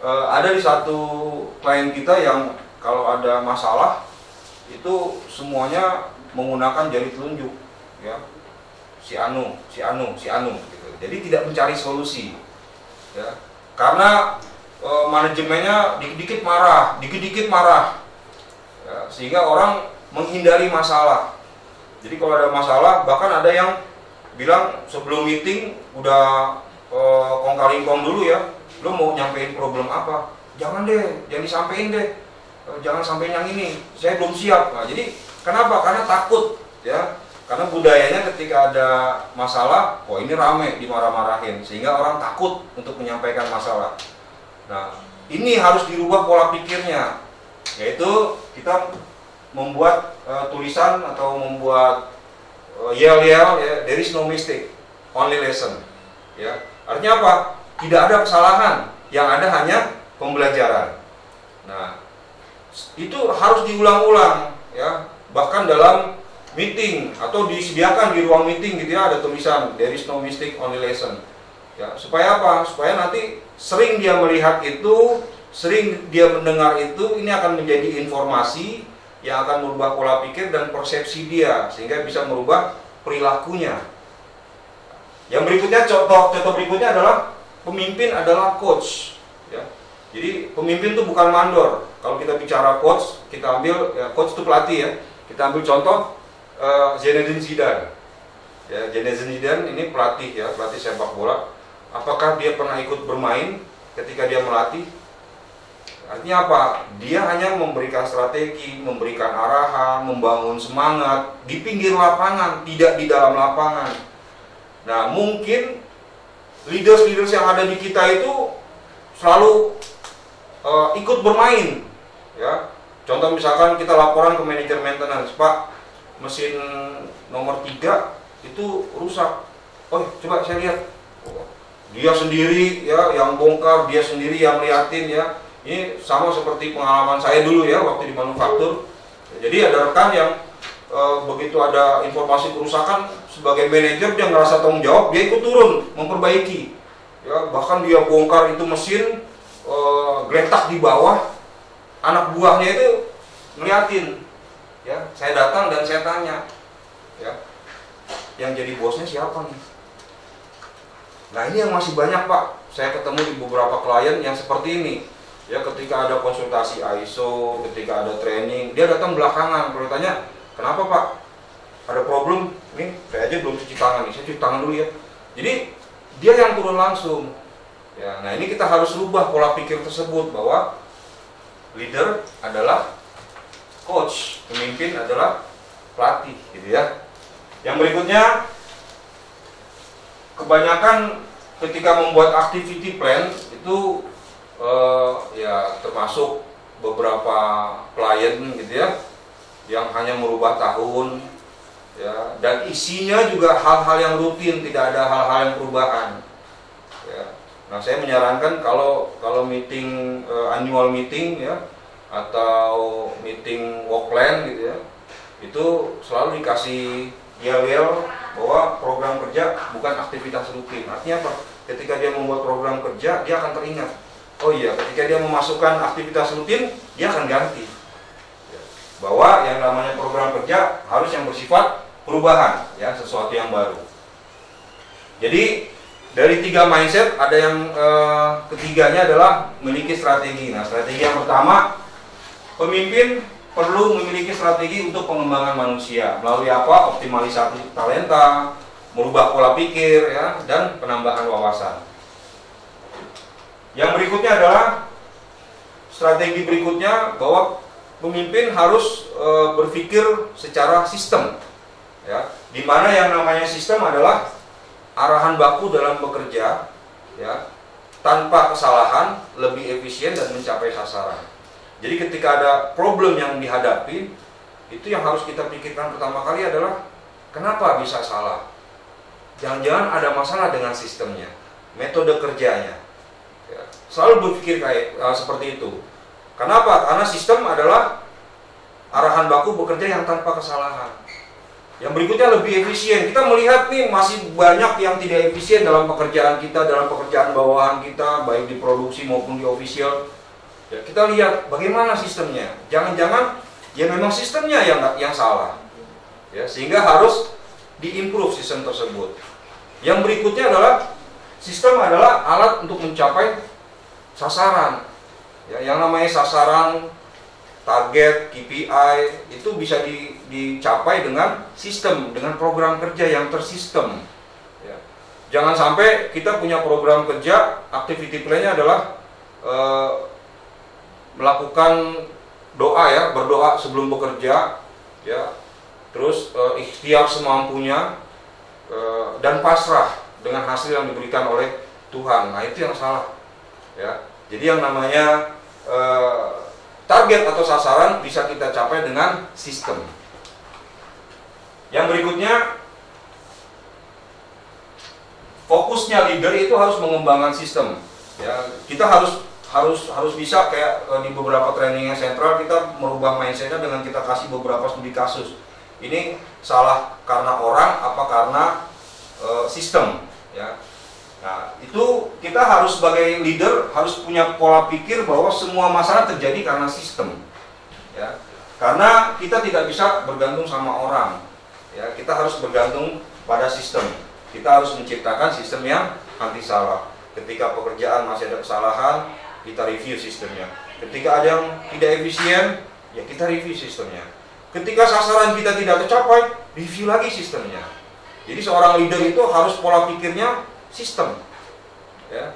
ada di satu klien kita yang kalau ada masalah itu semuanya menggunakan jari telunjuk, ya. Si anu gitu. Jadi tidak mencari solusi ya. Karena manajemennya dikit-dikit marah ya, sehingga orang menghindari masalah. Jadi kalau ada masalah, bahkan ada yang bilang sebelum meeting udah kong-kali-kong dulu ya, lo mau nyampein problem apa? Jangan disampein deh, jangan sampein yang ini, saya belum siap. Nah, jadi kenapa? Karena takut ya. Karena budayanya ketika ada masalah, ini rame dimarah-marahin, sehingga orang takut untuk menyampaikan masalah. Nah, ini harus dirubah pola pikirnya, yaitu kita membuat tulisan atau membuat yel-yel, ya, there is no mistake, only lesson. Ya, artinya apa? Tidak ada kesalahan, yang ada hanya pembelajaran. Nah, itu harus diulang-ulang, ya, bahkan dalam meeting atau disediakan di ruang meeting gitu ya, ada tulisan there is no mistake only lesson ya, supaya apa? Supaya nanti sering dia melihat itu, sering dia mendengar itu, ini akan menjadi informasi yang akan merubah pola pikir dan persepsi dia sehingga bisa merubah perilakunya. Yang berikutnya, contoh berikutnya adalah pemimpin adalah coach ya. Jadi pemimpin itu bukan mandor. Kalau kita bicara coach, kita ambil ya, coach itu pelatih ya. Kita ambil contoh Zinedine Zidane. Ya, Zinedine Zidane ini pelatih ya, pelatih sepak bola. Apakah dia pernah ikut bermain ketika dia melatih? Artinya apa? Dia hanya memberikan strategi, memberikan arahan, membangun semangat di pinggir lapangan, tidak di dalam lapangan. Nah, mungkin leaders yang ada di kita itu selalu ikut bermain ya. Contoh misalkan kita laporan ke manajer maintenance, Pak, mesin nomor 3 itu rusak. Coba saya lihat. Dia sendiri ya yang bongkar, dia sendiri yang liatin ya. Ini sama seperti pengalaman saya dulu ya waktu di manufaktur. Jadi ada rekan yang begitu ada informasi kerusakan, sebagai manajer dia ngerasa tanggung jawab, dia ikut turun memperbaiki. Ya, bahkan dia bongkar itu mesin, geletak di bawah, anak buahnya itu ngeliatin. Ya, saya datang dan saya tanya, ya. Yang jadi bosnya siapa nih? Nah ini yang masih banyak Pak. Saya ketemu di beberapa klien yang seperti ini. Ya ketika ada konsultasi ISO, ketika ada training, dia datang belakangan. Kalau ditanya, kenapa Pak? Ada problem? Nih saya aja belum cuci tangan nih, saya cuci tangan dulu ya. Jadi dia yang turun langsung. Ya, nah ini kita harus rubah pola pikir tersebut bahwa leader adalah coach, pemimpin adalah pelatih, gitu ya. Yang berikutnya, kebanyakan ketika membuat activity plan itu ya termasuk beberapa klien gitu ya yang hanya merubah tahun ya, dan isinya juga hal-hal yang rutin, tidak ada hal-hal yang perubahan ya. Nah saya menyarankan kalau meeting annual meeting ya atau meeting work plan gitu ya, itu selalu dikasih yel-yel bahwa program kerja bukan aktivitas rutin. Artinya apa? Ketika dia membuat program kerja, dia akan teringat. Oh iya, ketika dia memasukkan aktivitas rutin, dia akan ganti. Bahwa yang namanya program kerja harus yang bersifat perubahan, ya, sesuatu yang baru. Jadi dari 3 mindset, ada yang ketiganya adalah memiliki strategi. Nah, strategi yang pertama, pemimpin perlu memiliki strategi untuk pengembangan manusia melalui apa? Optimalisasi talenta, merubah pola pikir ya, dan penambahan wawasan. Yang berikutnya adalah strategi berikutnya bahwa pemimpin harus berpikir secara sistem ya, di mana yang namanya sistem adalah arahan baku dalam bekerja ya, tanpa kesalahan, lebih efisien dan mencapai sasaran. Jadi ketika ada problem yang dihadapi, itu yang harus kita pikirkan pertama kali adalah kenapa bisa salah. Jangan-jangan ada masalah dengan sistemnya, metode kerjanya. Ya, selalu berpikir kayak seperti itu. Kenapa? Karena sistem adalah arahan baku bekerja yang tanpa kesalahan. Yang berikutnya lebih efisien. Kita melihat nih masih banyak yang tidak efisien dalam pekerjaan kita, dalam pekerjaan bawahan kita, baik di produksi maupun di official. Ya, kita lihat bagaimana sistemnya. Jangan-jangan ya memang sistemnya yang salah. Ya, sehingga harus diimprove sistem tersebut. Yang berikutnya adalah sistem adalah alat untuk mencapai sasaran. Ya, yang namanya sasaran, target, KPI itu bisa dicapai dengan sistem, dengan program kerja yang tersistem. Ya. Jangan sampai kita punya program kerja, activity plan-nya adalah melakukan doa ya, berdoa sebelum bekerja, ya, terus ikhtiar semampunya dan pasrah dengan hasil yang diberikan oleh Tuhan. Nah itu yang salah. Ya, jadi yang namanya target atau sasaran bisa kita capai dengan sistem. Yang berikutnya, fokusnya leader itu harus mengembangkan sistem. Ya, kita harus bisa kayak di beberapa trainingnya sentral kita merubah mindsetnya dengan kita kasih beberapa studi kasus. Ini salah karena orang apa karena sistem. Ya. Nah, itu kita harus sebagai leader harus punya pola pikir bahwa semua masalah terjadi karena sistem. Ya. Karena kita tidak bisa bergantung sama orang. Ya, kita harus bergantung pada sistem. Kita harus menciptakan sistem yang anti salah. Ketika pekerjaan masih ada kesalahan, kita review sistemnya. Ketika ada yang tidak efisien, ya kita review sistemnya. Ketika sasaran kita tidak tercapai, review lagi sistemnya. Jadi seorang leader itu harus pola pikirnya sistem, ya.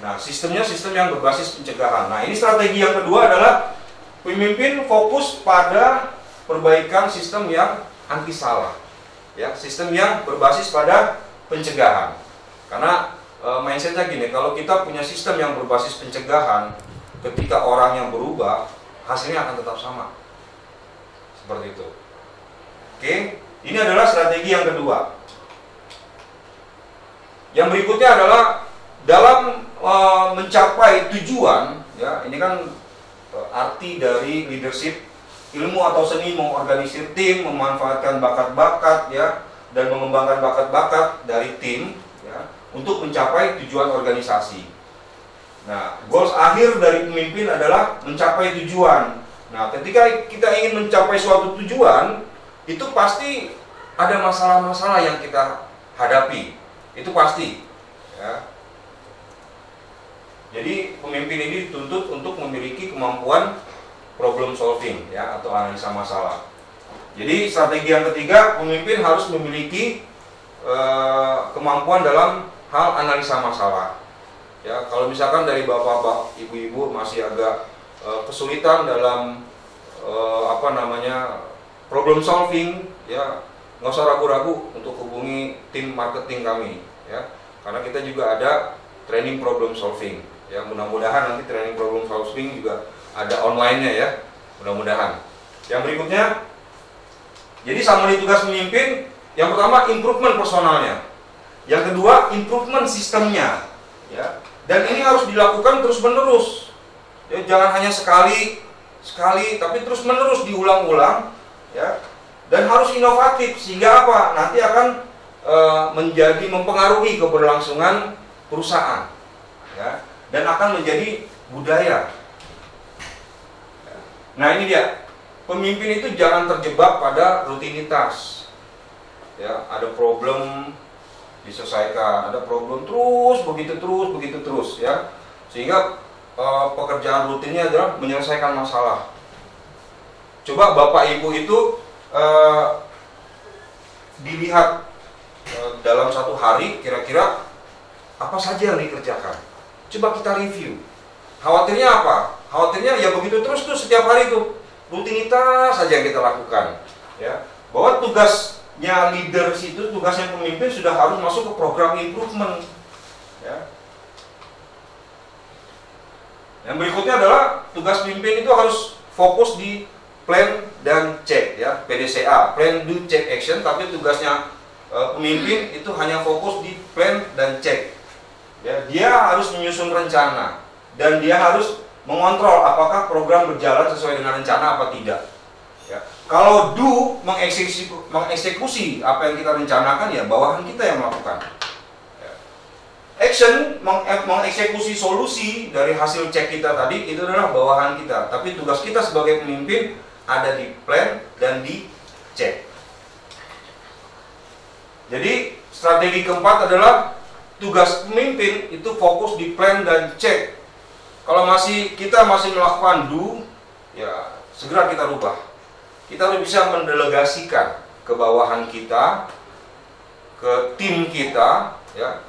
Nah, sistemnya sistem yang berbasis pencegahan. Nah, ini strategi yang kedua adalah pemimpin fokus pada perbaikan sistem yang anti salah, ya, sistem yang berbasis pada pencegahan. Karena mindsetnya gini, kalau kita punya sistem yang berbasis pencegahan, ketika orang yang berubah, hasilnya akan tetap sama, seperti itu. Oke. Ini adalah strategi yang kedua. Yang berikutnya adalah dalam mencapai tujuan, ya, ini kan arti dari leadership, ilmu atau seni mengorganisir tim, memanfaatkan bakat-bakat, ya, dan mengembangkan bakat-bakat dari tim, ya, untuk mencapai tujuan organisasi. Nah, goals akhir dari pemimpin adalah mencapai tujuan. Nah, ketika kita ingin mencapai suatu tujuan, itu pasti ada masalah-masalah yang kita hadapi, itu pasti ya. Jadi pemimpin ini dituntut untuk memiliki kemampuan problem solving ya, atau analisa masalah. Jadi strategi yang ketiga, pemimpin harus memiliki kemampuan dalam hal analisa masalah. Ya, kalau misalkan dari bapak-bapak, ibu-ibu masih agak kesulitan dalam problem solving, ya nggak usah ragu-ragu untuk hubungi tim marketing kami, ya, karena kita juga ada training problem solving. Ya, mudah-mudahan nanti training problem solving juga ada online-nya ya, mudah-mudahan. Yang berikutnya, jadi summary tugas pemimpin, yang pertama improvement personalnya, yang kedua improvement sistemnya, ya. Dan ini harus dilakukan terus-menerus. Ya, jangan hanya sekali, tapi terus-menerus diulang-ulang, ya. Dan harus inovatif sehingga apa? Nanti akan mempengaruhi keberlangsungan perusahaan, ya. Dan akan menjadi budaya. Nah, ini dia. Pemimpin itu jangan terjebak pada rutinitas. Ya, ada problem diselesaikan, ada problem terus begitu terus ya. Sehingga pekerjaan rutinnya adalah menyelesaikan masalah. Coba Bapak Ibu itu dilihat dalam satu hari kira-kira apa saja yang dikerjakan. Coba kita review. Khawatirnya apa? Khawatirnya ya begitu terus tuh setiap hari tuh rutinitas saja yang kita lakukan. Ya, bahwa tugasnya leaders itu, tugasnya pemimpin sudah harus masuk ke program improvement. Ya. Yang berikutnya adalah tugas pemimpin itu harus fokus di plan dan check, ya, PDCA, plan, do, check, action. Tapi tugasnya pemimpin itu hanya fokus di plan dan check. Ya, dia harus menyusun rencana dan dia harus mengontrol apakah program berjalan sesuai dengan rencana apa tidak. Ya. Kalau do, mengeksekusi apa yang kita rencanakan, ya bawahan kita yang melakukan. Ya. Action, mengeksekusi solusi dari hasil cek kita tadi, itu adalah bawahan kita. Tapi tugas kita sebagai pemimpin ada di plan dan di cek. Jadi strategi keempat adalah tugas pemimpin itu fokus di plan dan cek. Kalau kita masih melakukan do, ya segera kita rubah. Kita harus bisa mendelegasikan ke bawahan kita, ke tim kita, ya,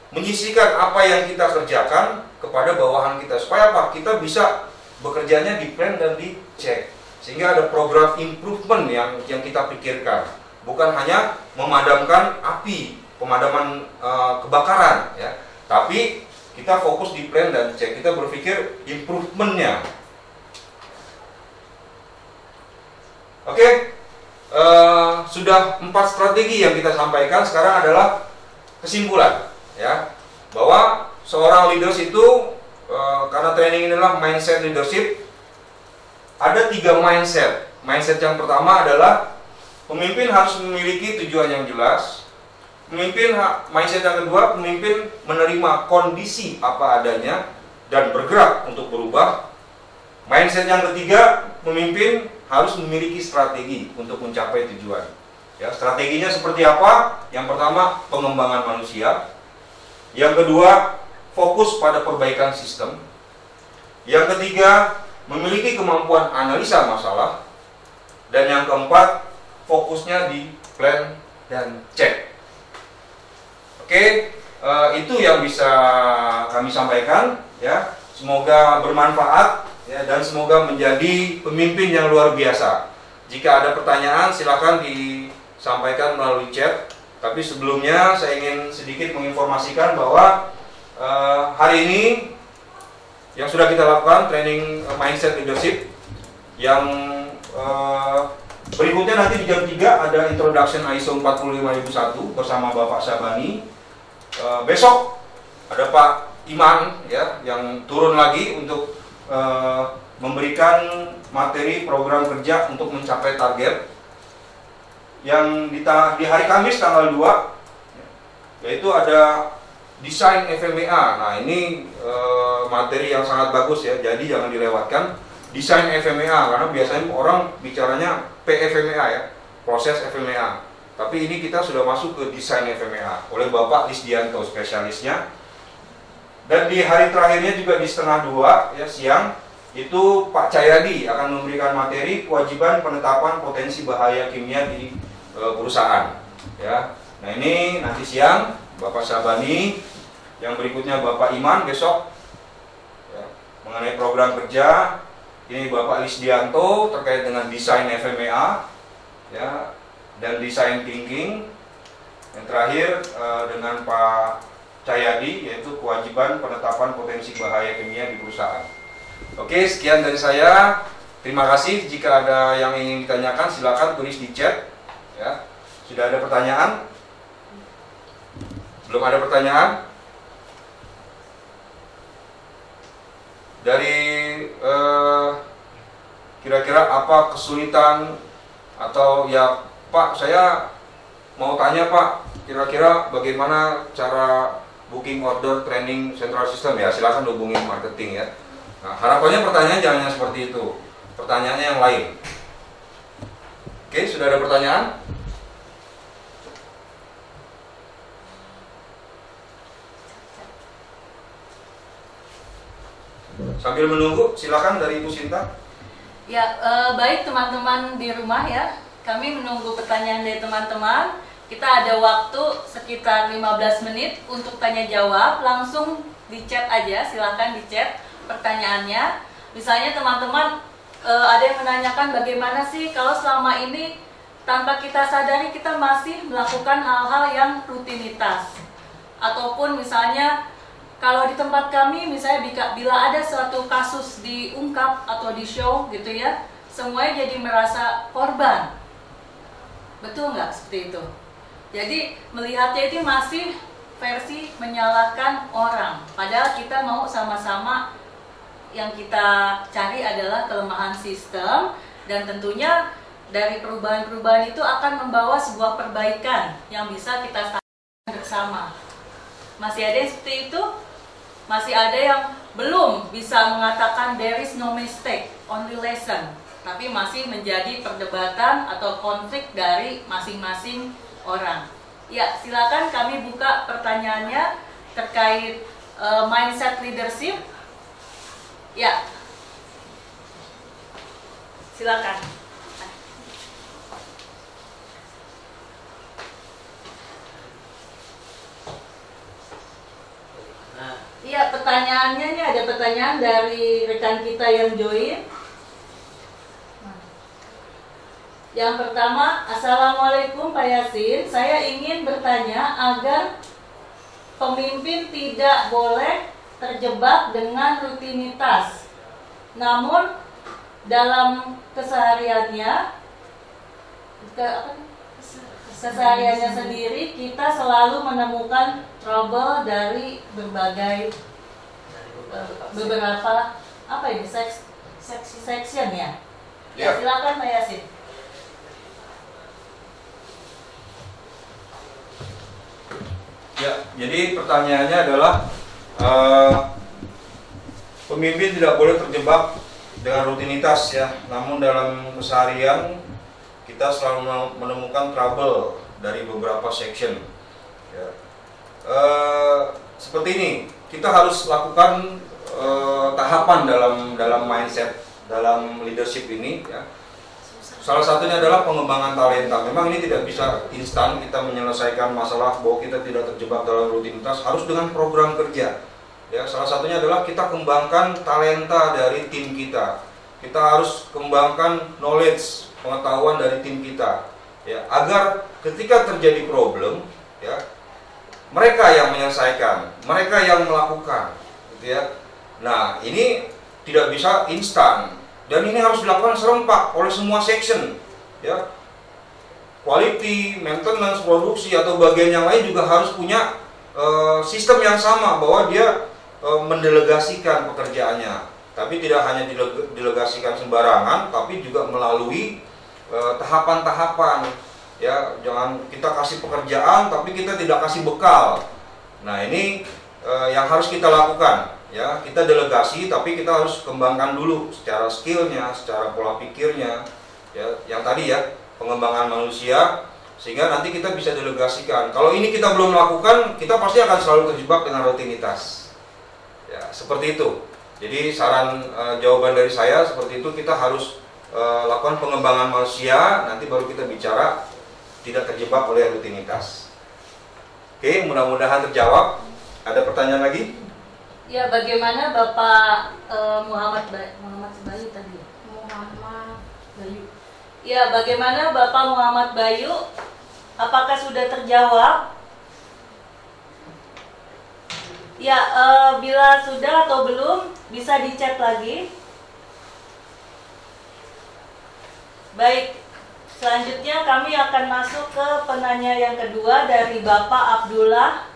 menyisihkan apa yang kita kerjakan kepada bawahan kita. Supaya apa? Kita bisa bekerjanya di plan dan di cek. Sehingga ada program improvement yang kita pikirkan. Bukan hanya memadamkan api, pemadaman kebakaran, ya, tapi kita fokus di plan dan cek. Kita berpikir improvementnya. Oke, sudah 4 strategi yang kita sampaikan. Sekarang adalah kesimpulan, ya, bahwa seorang leaders itu karena training ini adalah mindset leadership, ada 3 mindset. Mindset yang pertama adalah pemimpin harus memiliki tujuan yang jelas. Mindset yang kedua, pemimpin menerima kondisi apa adanya dan bergerak untuk berubah. Mindset yang ketiga, pemimpin harus memiliki strategi untuk mencapai tujuan. Ya, strateginya seperti apa? Yang pertama, pengembangan manusia. Yang kedua, fokus pada perbaikan sistem. Yang ketiga, memiliki kemampuan analisa masalah. Dan yang keempat, fokusnya di plan dan cek. Oke, itu yang bisa kami sampaikan, ya. Semoga bermanfaat, ya, dan semoga menjadi pemimpin yang luar biasa. Jika ada pertanyaan silakan disampaikan melalui chat. Tapi sebelumnya saya ingin sedikit menginformasikan bahwa hari ini yang sudah kita lakukan training mindset leadership, yang berikutnya nanti di jam 3 ada introduction ISO 45001 bersama Bapak Syabani. Besok ada Pak Iman, ya, yang turun lagi untuk memberikan materi program kerja untuk mencapai target. Yang di hari Kamis tanggal 2, yaitu ada desain FMEA. Nah, ini materi yang sangat bagus, ya, jadi jangan dilewatkan. Desain FMEA, karena biasanya orang bicaranya PFMEA, ya, proses FMEA. Tapi ini kita sudah masuk ke desain FMEA oleh Bapak Lisdianto spesialisnya. Dan di hari terakhirnya juga di setengah 2 ya siang itu Pak Cahyadi akan memberikan materi kewajiban penetapan potensi bahaya kimia di perusahaan. Ya, nah ini nanti siang Bapak Sabani, yang berikutnya Bapak Iman besok ya, mengenai program kerja. Ini Bapak Lisdianto terkait dengan desain FMEA ya, dan desain thinking. Yang terakhir dengan Pak Cahyadi yaitu kewajiban penetapan potensi bahaya kimia di perusahaan. Oke, sekian dari saya. Terima kasih. Jika ada yang ingin ditanyakan silakan tulis di chat ya. Sudah ada pertanyaan? Belum ada pertanyaan? Dari kira-kira apa kesulitan atau ya Pak, saya mau tanya Pak, kira-kira bagaimana cara booking order training central system ya, silakan hubungi marketing ya. Nah, harapannya pertanyaan jangan seperti itu, pertanyaannya yang lain. Oke, sudah ada pertanyaan? Sambil menunggu, silakan dari Ibu Sinta. Ya, baik teman-teman di rumah ya. Kami menunggu pertanyaan dari teman-teman. Kita ada waktu sekitar 15 menit untuk tanya jawab. Langsung di chat aja, silakan di chat pertanyaannya. Misalnya teman-teman ada yang menanyakan bagaimana sih kalau selama ini tanpa kita sadari kita masih melakukan hal-hal yang rutinitas. Ataupun misalnya kalau di tempat kami misalnya bila ada suatu kasus diungkap atau di show gitu ya, semuanya jadi merasa korban. Betul nggak seperti itu? Jadi melihatnya itu masih versi menyalahkan orang. Padahal kita mau sama-sama yang kita cari adalah kelemahan sistem, dan tentunya dari perubahan-perubahan itu akan membawa sebuah perbaikan yang bisa kita saksikan bersama. Masih ada yang seperti itu? Masih ada yang belum bisa mengatakan there is no mistake, only lesson, tapi masih menjadi perdebatan atau konflik dari masing-masing orang. Ya, silakan kami buka pertanyaannya terkait mindset leadership. Ya, silakan. Iya, pertanyaannya ini ada pertanyaan dari rekan kita yang join. Yang pertama, Assalamualaikum Pak Yasin. Saya ingin bertanya agar pemimpin tidak boleh terjebak dengan rutinitas. Namun dalam kesehariannya sendiri kita selalu menemukan trouble dari beberapa section ya. Ya, silakan Pak Yasin. Ya, jadi pertanyaannya adalah pemimpin tidak boleh terjebak dengan rutinitas ya, namun dalam keseharian kita selalu menemukan trouble dari beberapa section. Ya. Seperti ini, kita harus lakukan tahapan dalam mindset, dalam leadership ini. Ya. Salah satunya adalah pengembangan talenta. Memang ini tidak bisa instan kita menyelesaikan masalah bahwa kita tidak terjebak dalam rutinitas, harus dengan program kerja. Ya, salah satunya adalah kita kembangkan talenta dari tim kita. Kita harus kembangkan knowledge, pengetahuan dari tim kita. Ya, agar ketika terjadi problem, ya, mereka yang menyelesaikan, mereka yang melakukan, gitu ya. Nah, ini tidak bisa instan. Dan ini harus dilakukan serempak oleh semua section, ya. Quality, maintenance, produksi atau bagian yang lain juga harus punya sistem yang sama bahwa dia mendelegasikan pekerjaannya. Tapi tidak hanya didelegasikan sembarangan, tapi juga melalui tahapan-tahapan. Ya, jangan kita kasih pekerjaan tapi kita tidak kasih bekal. Nah, ini yang harus kita lakukan. Ya, kita delegasi tapi kita harus kembangkan dulu secara skillnya, secara pola pikirnya. Ya, yang tadi ya, pengembangan manusia, sehingga nanti kita bisa delegasikan. Kalau ini kita belum lakukan, kita pasti akan selalu terjebak dengan rutinitas. Ya, seperti itu. Jadi saran jawaban dari saya seperti itu, kita harus lakukan pengembangan manusia, nanti baru kita bicara tidak terjebak oleh rutinitas. Oke, mudah-mudahan terjawab. Ada pertanyaan lagi? Ya, bagaimana Bapak Muhammad Bayu tadi? Muhammad Bayu. Ya, bagaimana Bapak Muhammad Bayu? Apakah sudah terjawab? Ya, bila sudah atau belum, bisa di-chat lagi. Baik, selanjutnya kami akan masuk ke penanya yang kedua dari Bapak Abdullah.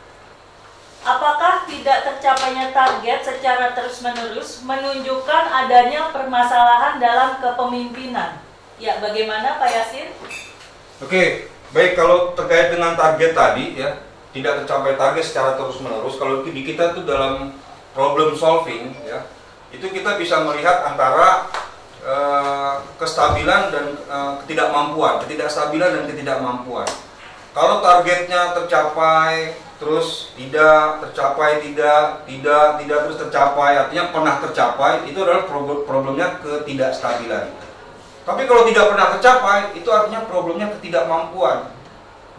Apakah tidak tercapainya target secara terus-menerus menunjukkan adanya permasalahan dalam kepemimpinan? Ya, bagaimana Pak Yasin? Oke, baik, kalau terkait dengan target tadi ya, tidak tercapai target secara terus-menerus, kalau di kita itu dalam problem solving ya, itu kita bisa melihat antara kestabilan dan ketidakmampuan, ketidakstabilan dan ketidakmampuan. Kalau targetnya tercapai, terus tidak tercapai, tidak terus tercapai, artinya pernah tercapai, itu adalah problemnya ketidakstabilan. Tapi kalau tidak pernah tercapai, itu artinya problemnya ketidakmampuan.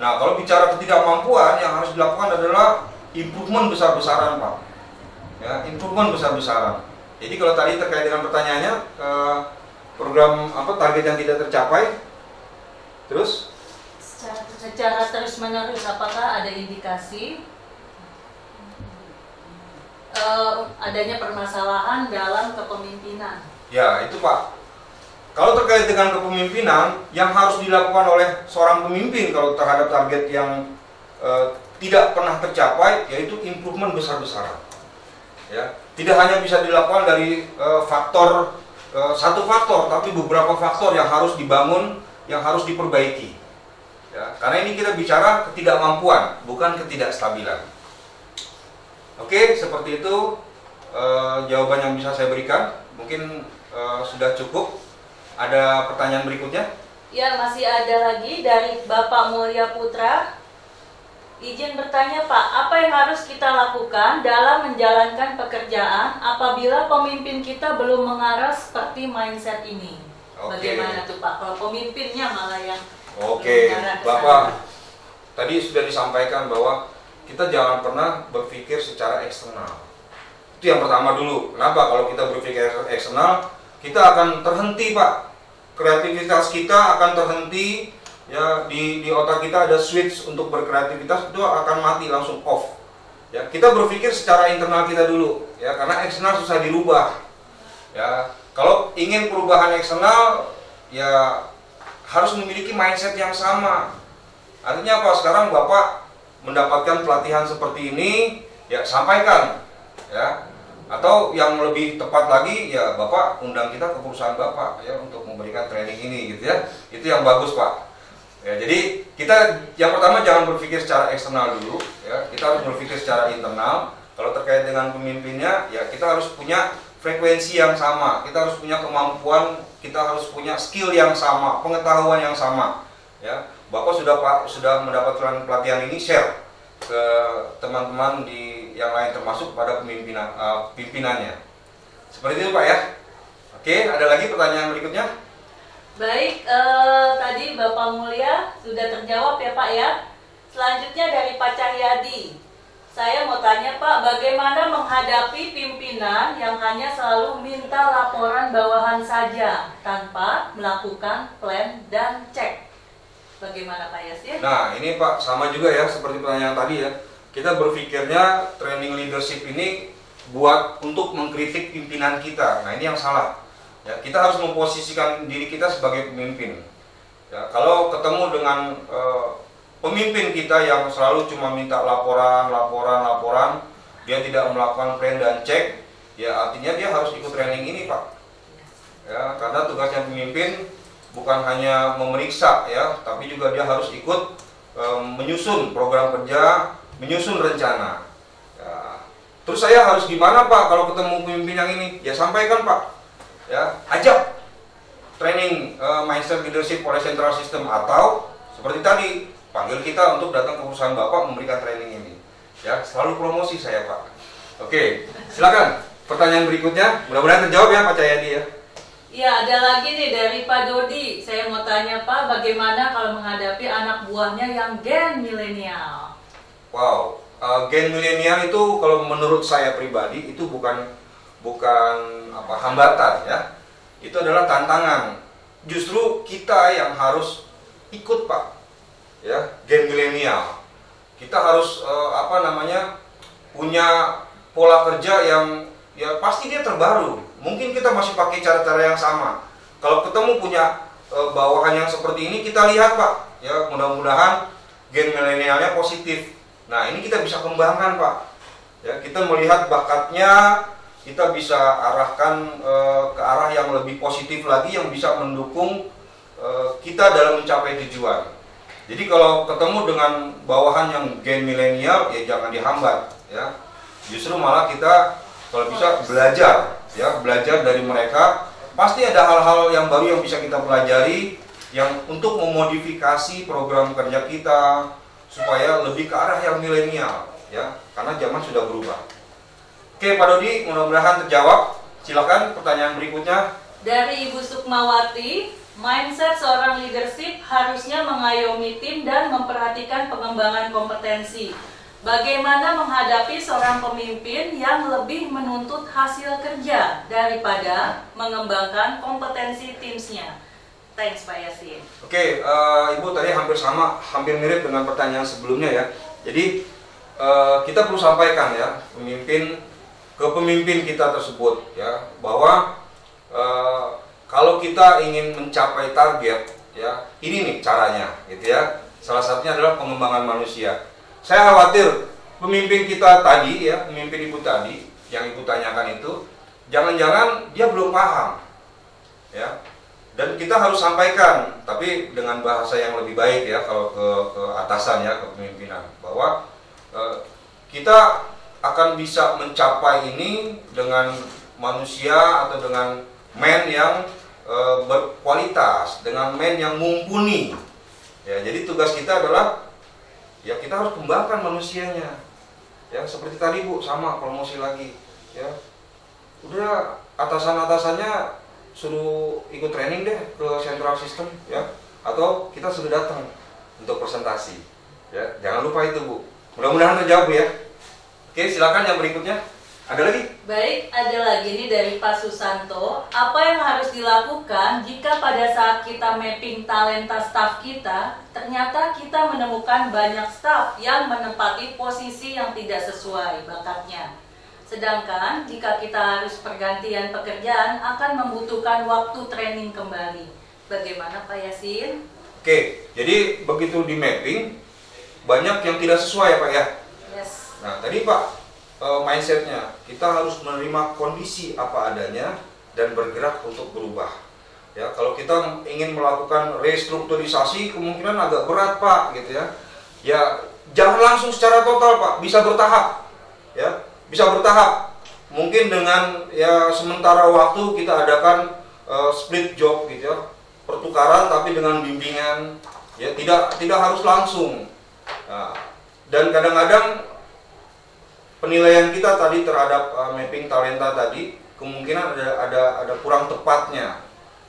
Nah, kalau bicara ketidakmampuan, yang harus dilakukan adalah improvement besar-besaran, Pak. Ya, improvement besar-besaran. Jadi kalau tadi terkait dengan pertanyaannya, program apa target yang tidak tercapai, terus secara terus-menerus, apakah ada indikasi adanya permasalahan dalam kepemimpinan? Ya, itu Pak. Kalau terkait dengan kepemimpinan, yang harus dilakukan oleh seorang pemimpin kalau terhadap target yang tidak pernah tercapai, yaitu improvement besar-besaran. Ya, tidak hanya bisa dilakukan dari satu faktor, tapi beberapa faktor yang harus dibangun, yang harus diperbaiki. Ya, karena ini kita bicara ketidakmampuan, bukan ketidakstabilan. Oke, seperti itu jawaban yang bisa saya berikan. Mungkin sudah cukup. Ada pertanyaan berikutnya? Ya, masih ada lagi dari Bapak Mulya Putra. Izin bertanya Pak, apa yang harus kita lakukan dalam menjalankan pekerjaan apabila pemimpin kita belum mengarah seperti mindset ini? Bagaimana tuh Pak, kalau pemimpinnya malah yang Oke, Bapak, tadi sudah disampaikan bahwa kita jangan pernah berpikir secara eksternal. Itu yang pertama dulu. Kenapa? Kalau kita berpikir eksternal, kita akan terhenti Pak. Kreativitas kita akan terhenti. Ya, di otak kita ada switch untuk berkreativitas, itu akan mati, langsung off. Ya, kita berpikir secara internal kita dulu, ya, karena eksternal susah dirubah. Ya, kalau ingin perubahan eksternal, ya harus memiliki mindset yang sama. Artinya apa? Sekarang Bapak mendapatkan pelatihan seperti ini, ya sampaikan, ya. Atau yang lebih tepat lagi, ya Bapak undang kita ke perusahaan Bapak, ya, untuk memberikan training ini, gitu ya. Itu yang bagus Pak. Ya, jadi kita yang pertama jangan berpikir secara eksternal dulu, ya. Kita harus berpikir secara internal. Kalau terkait dengan pemimpinnya, ya kita harus punya frekuensi yang sama, kita harus punya kemampuan, kita harus punya skill yang sama, pengetahuan yang sama. Ya, Bapak sudah mendapatkan pelatihan ini, share ke teman-teman di yang lain termasuk pada pimpinannya. Seperti itu Pak ya. Oke, ada lagi pertanyaan berikutnya? Baik, tadi Bapak Mulya sudah terjawab ya Pak ya. Selanjutnya dari Pak Cahyadi. Saya mau tanya Pak, bagaimana menghadapi pimpinan yang hanya selalu minta laporan bawahan saja tanpa melakukan plan dan cek? Bagaimana Pak Yasin? Nah, ini Pak sama juga ya seperti pertanyaan tadi ya. Kita berpikirnya training leadership ini buat untuk mengkritik pimpinan kita. Nah, ini yang salah. Ya, kita harus memposisikan diri kita sebagai pemimpin. Ya, kalau ketemu dengan pemimpin kita yang selalu cuma minta laporan, dia tidak melakukan plan dan cek, ya artinya dia harus ikut training ini Pak. Ya, karena tugasnya pemimpin bukan hanya memeriksa ya, tapi juga dia harus ikut menyusun program kerja, menyusun rencana. Ya. Terus saya harus gimana Pak kalau ketemu pemimpin yang ini? Ya sampaikan Pak. Ya, ajak. training mindset leadership oleh Central System, atau seperti tadi panggil kita untuk datang ke perusahaan Bapak memberikan training ini. Ya, selalu promosi saya, Pak. Oke, silakan. Pertanyaan berikutnya, mudah-mudahan terjawab ya Pak Cahyadi ya. Ya, ada lagi nih dari Pak Dodi. Saya mau tanya Pak, bagaimana kalau menghadapi anak buahnya yang gen milenial? Wow, gen milenial itu kalau menurut saya pribadi itu bukan hambatan ya. Itu adalah tantangan. Justru kita yang harus ikut Pak, ya, gen milenial. Kita harus punya pola kerja yang ya pasti dia terbaru. Mungkin kita masih pakai cara-cara yang sama. Kalau ketemu punya bawahan yang seperti ini, kita lihat Pak, ya mudah-mudahan gen milenialnya positif. Nah ini kita bisa kembangkan Pak. Ya, kita melihat bakatnya, kita bisa arahkan ke arah yang lebih positif lagi, yang bisa mendukung kita dalam mencapai tujuan. Jadi kalau ketemu dengan bawahan yang gen milenial, ya jangan dihambat, ya. Justru malah kita kalau bisa belajar dari mereka. Pasti ada hal-hal yang baru yang bisa kita pelajari, yang untuk memodifikasi program kerja kita supaya lebih ke arah yang milenial, ya. Karena zaman sudah berubah. Oke, Pak Dodi, mudah-mudahan terjawab. Silakan pertanyaan berikutnya. Dari Ibu Sukmawati, mindset seorang leadership harusnya mengayomi tim dan memperhatikan pengembangan kompetensi. Bagaimana menghadapi seorang pemimpin yang lebih menuntut hasil kerja daripada mengembangkan kompetensi timsnya? Thanks Pak Yasin. Oke, Ibu tadi hampir mirip dengan pertanyaan sebelumnya ya. Jadi kita perlu sampaikan ya ke pemimpin kita tersebut ya, bahwa kalau kita ingin mencapai target ya, ini nih caranya gitu ya. Salah satunya adalah pengembangan manusia. Saya khawatir pemimpin kita tadi ya, pemimpin Ibu tadi yang Ibu tanyakan itu, jangan-jangan dia belum paham ya. Dan kita harus sampaikan, tapi dengan bahasa yang lebih baik ya, kalau ke atasan ya, ke pemimpinan, bahwa kita akan bisa mencapai ini dengan manusia atau dengan men yang berkualitas, dengan men yang mumpuni. Ya, jadi tugas kita adalah ya kita harus kembangkan manusianya. Ya, seperti tadi Bu, sama promosi lagi. Ya, udah atasan-atasannya suruh ikut training deh ke Central System ya, atau kita sudah datang untuk presentasi. Ya, jangan lupa itu Bu. Mudah-mudahan terjawab ya. Oke, silakan yang berikutnya. Ada lagi? Baik, ada lagi nih dari Pak Susanto. Apa yang harus dilakukan jika pada saat kita mapping talenta staff kita, ternyata kita menemukan banyak staff yang menempati posisi yang tidak sesuai bakatnya. Sedangkan jika kita harus pergantian pekerjaan akan membutuhkan waktu training kembali. Bagaimana Pak Yasin? Oke, jadi begitu di mapping banyak yang tidak sesuai ya Pak ya. Yes. Nah tadi Pak, mindsetnya kita harus menerima kondisi apa adanya dan bergerak untuk berubah. Ya, kalau kita ingin melakukan restrukturisasi kemungkinan agak berat Pak, gitu ya. Ya, jangan langsung secara total Pak, bisa bertahap. Ya, bisa bertahap. Mungkin dengan ya sementara waktu kita adakan split job gitu ya, pertukaran tapi dengan bimbingan. Ya, tidak harus langsung. Nah, dan kadang-kadang penilaian kita tadi terhadap mapping talenta tadi kemungkinan ada kurang tepatnya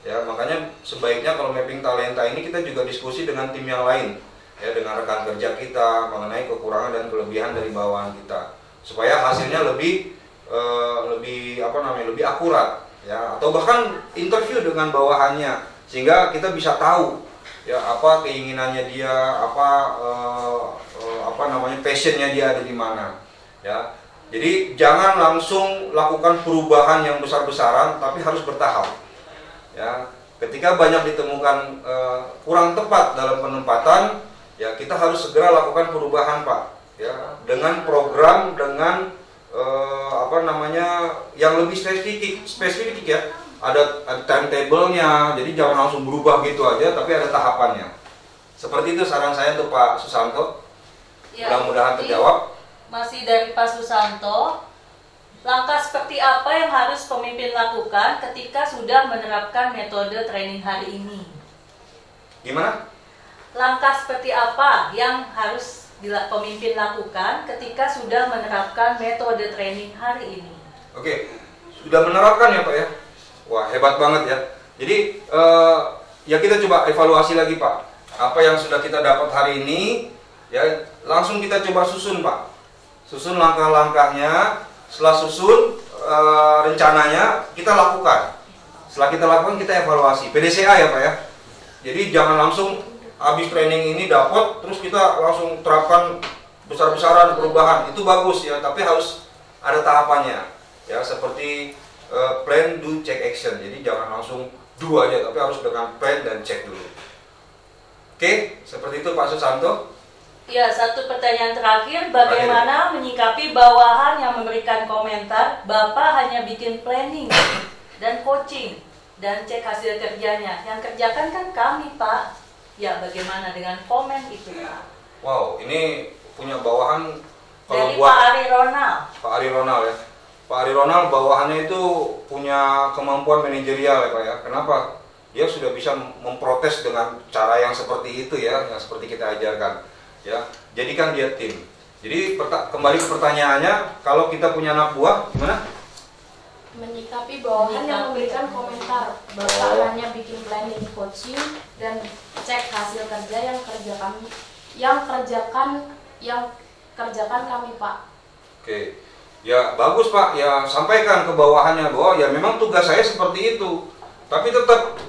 ya, makanya sebaiknya kalau mapping talenta ini kita juga diskusi dengan tim yang lain ya, dengan rekan kerja kita mengenai kekurangan dan kelebihan dari bawahan kita supaya hasilnya lebih akurat ya, atau bahkan interview dengan bawahannya sehingga kita bisa tahu ya apa keinginannya dia, passionnya dia ada di mana. Ya, jadi jangan langsung lakukan perubahan yang besar-besaran, tapi harus bertahap. Ya, ketika banyak ditemukan kurang tepat dalam penempatan, ya kita harus segera lakukan perubahan Pak. Ya, dengan program, dengan yang lebih spesifik ya. Ada timetable-nya, jadi jangan langsung berubah gitu aja, tapi ada tahapannya. Seperti itu saran saya untuk Pak Susanto. Ya, mudah-mudahan terjawab. Masih dari Pak Susanto, langkah seperti apa yang harus pemimpin lakukan ketika sudah menerapkan metode training hari ini? Gimana? Langkah seperti apa yang harus pemimpin lakukan ketika sudah menerapkan metode training hari ini? Oke, sudah menerapkan ya Pak ya? Wah, hebat banget ya. Jadi ya kita coba evaluasi lagi Pak. Apa yang sudah kita dapat hari ini, ya langsung kita coba susun Pak. Susun langkah-langkahnya. Setelah susun rencananya, kita lakukan. Setelah kita lakukan, kita evaluasi. PDCA ya Pak ya. Jadi jangan langsung habis training ini dapat, terus kita langsung terapkan besar-besaran perubahan. Itu bagus ya, tapi harus ada tahapannya. Ya seperti plan, do, check, action. Jadi jangan langsung do aja, tapi harus dengan plan dan check dulu. Oke, seperti itu Pak Susanto. Ya, satu pertanyaan terakhir, bagaimana menyikapi bawahan yang memberikan komentar, Bapak hanya bikin planning dan coaching dan cek hasil kerjanya, yang kerjakan kan kami Pak. Ya, bagaimana dengan komen itu Pak? Wow, ini punya bawahan dari buat Pak Ari Ronald. Pak Ari Ronald ya. Pak Ari Ronald bawahannya itu punya kemampuan manajerial ya Pak ya. Kenapa? Dia sudah bisa memprotes dengan cara yang seperti itu ya, yang seperti kita ajarkan. Ya, jadikan dia tim. Jadi kembali ke pertanyaannya, kalau kita punya anak buah, gimana? Menyikapi bawahan yang memberikan komentar. Bapak hanya bikin planning, coaching, dan cek hasil kerja yang kerjakan kami Pak. Oke, ya bagus Pak. Ya sampaikan ke bawahannya bahwa ya memang tugas saya seperti itu. Tapi tetap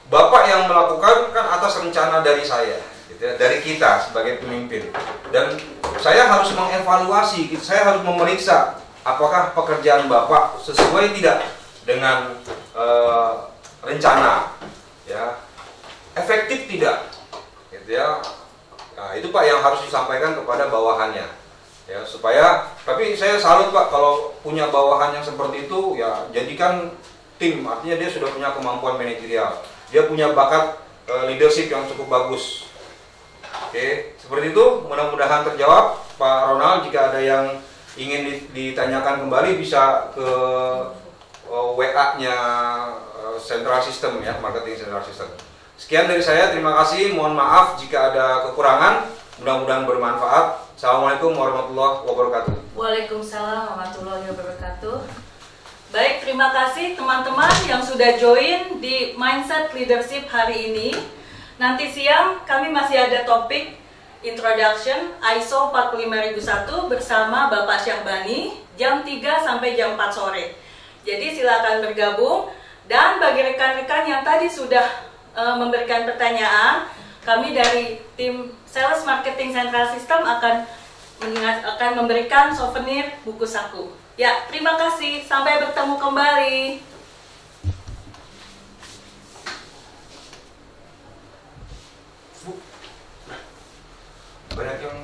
Bapak yang melakukan kan atas rencana dari saya. Dari kita sebagai pemimpin, dan saya harus mengevaluasi, saya harus memeriksa apakah pekerjaan Bapak sesuai tidak dengan rencana, ya, efektif tidak, gitu ya. Nah, itu Pak yang harus disampaikan kepada bawahannya, ya, supaya. Tapi saya salut Pak kalau punya bawahan yang seperti itu, ya jadikan tim, artinya dia sudah punya kemampuan manajerial, dia punya bakat leadership yang cukup bagus. Oke, seperti itu. Mudah-mudahan terjawab Pak Ronald. Jika ada yang ingin ditanyakan kembali bisa ke WA-nya Central System ya, Marketing Central System. Sekian dari saya, terima kasih. Mohon maaf jika ada kekurangan. Mudah-mudahan bermanfaat. Assalamualaikum warahmatullahi wabarakatuh. Waalaikumsalam warahmatullahi wabarakatuh. Baik, terima kasih teman-teman yang sudah join di Mindset Leadership hari ini. Nanti siang kami masih ada topik Introduction ISO 45001 bersama Bapak Syahbani jam 3 sampai jam 4 sore. Jadi silakan bergabung, dan bagi rekan-rekan yang tadi sudah memberikan pertanyaan, kami dari tim Sales Marketing Central System akan memberikan souvenir buku saku. Ya, terima kasih. Sampai bertemu kembali. Banyak yang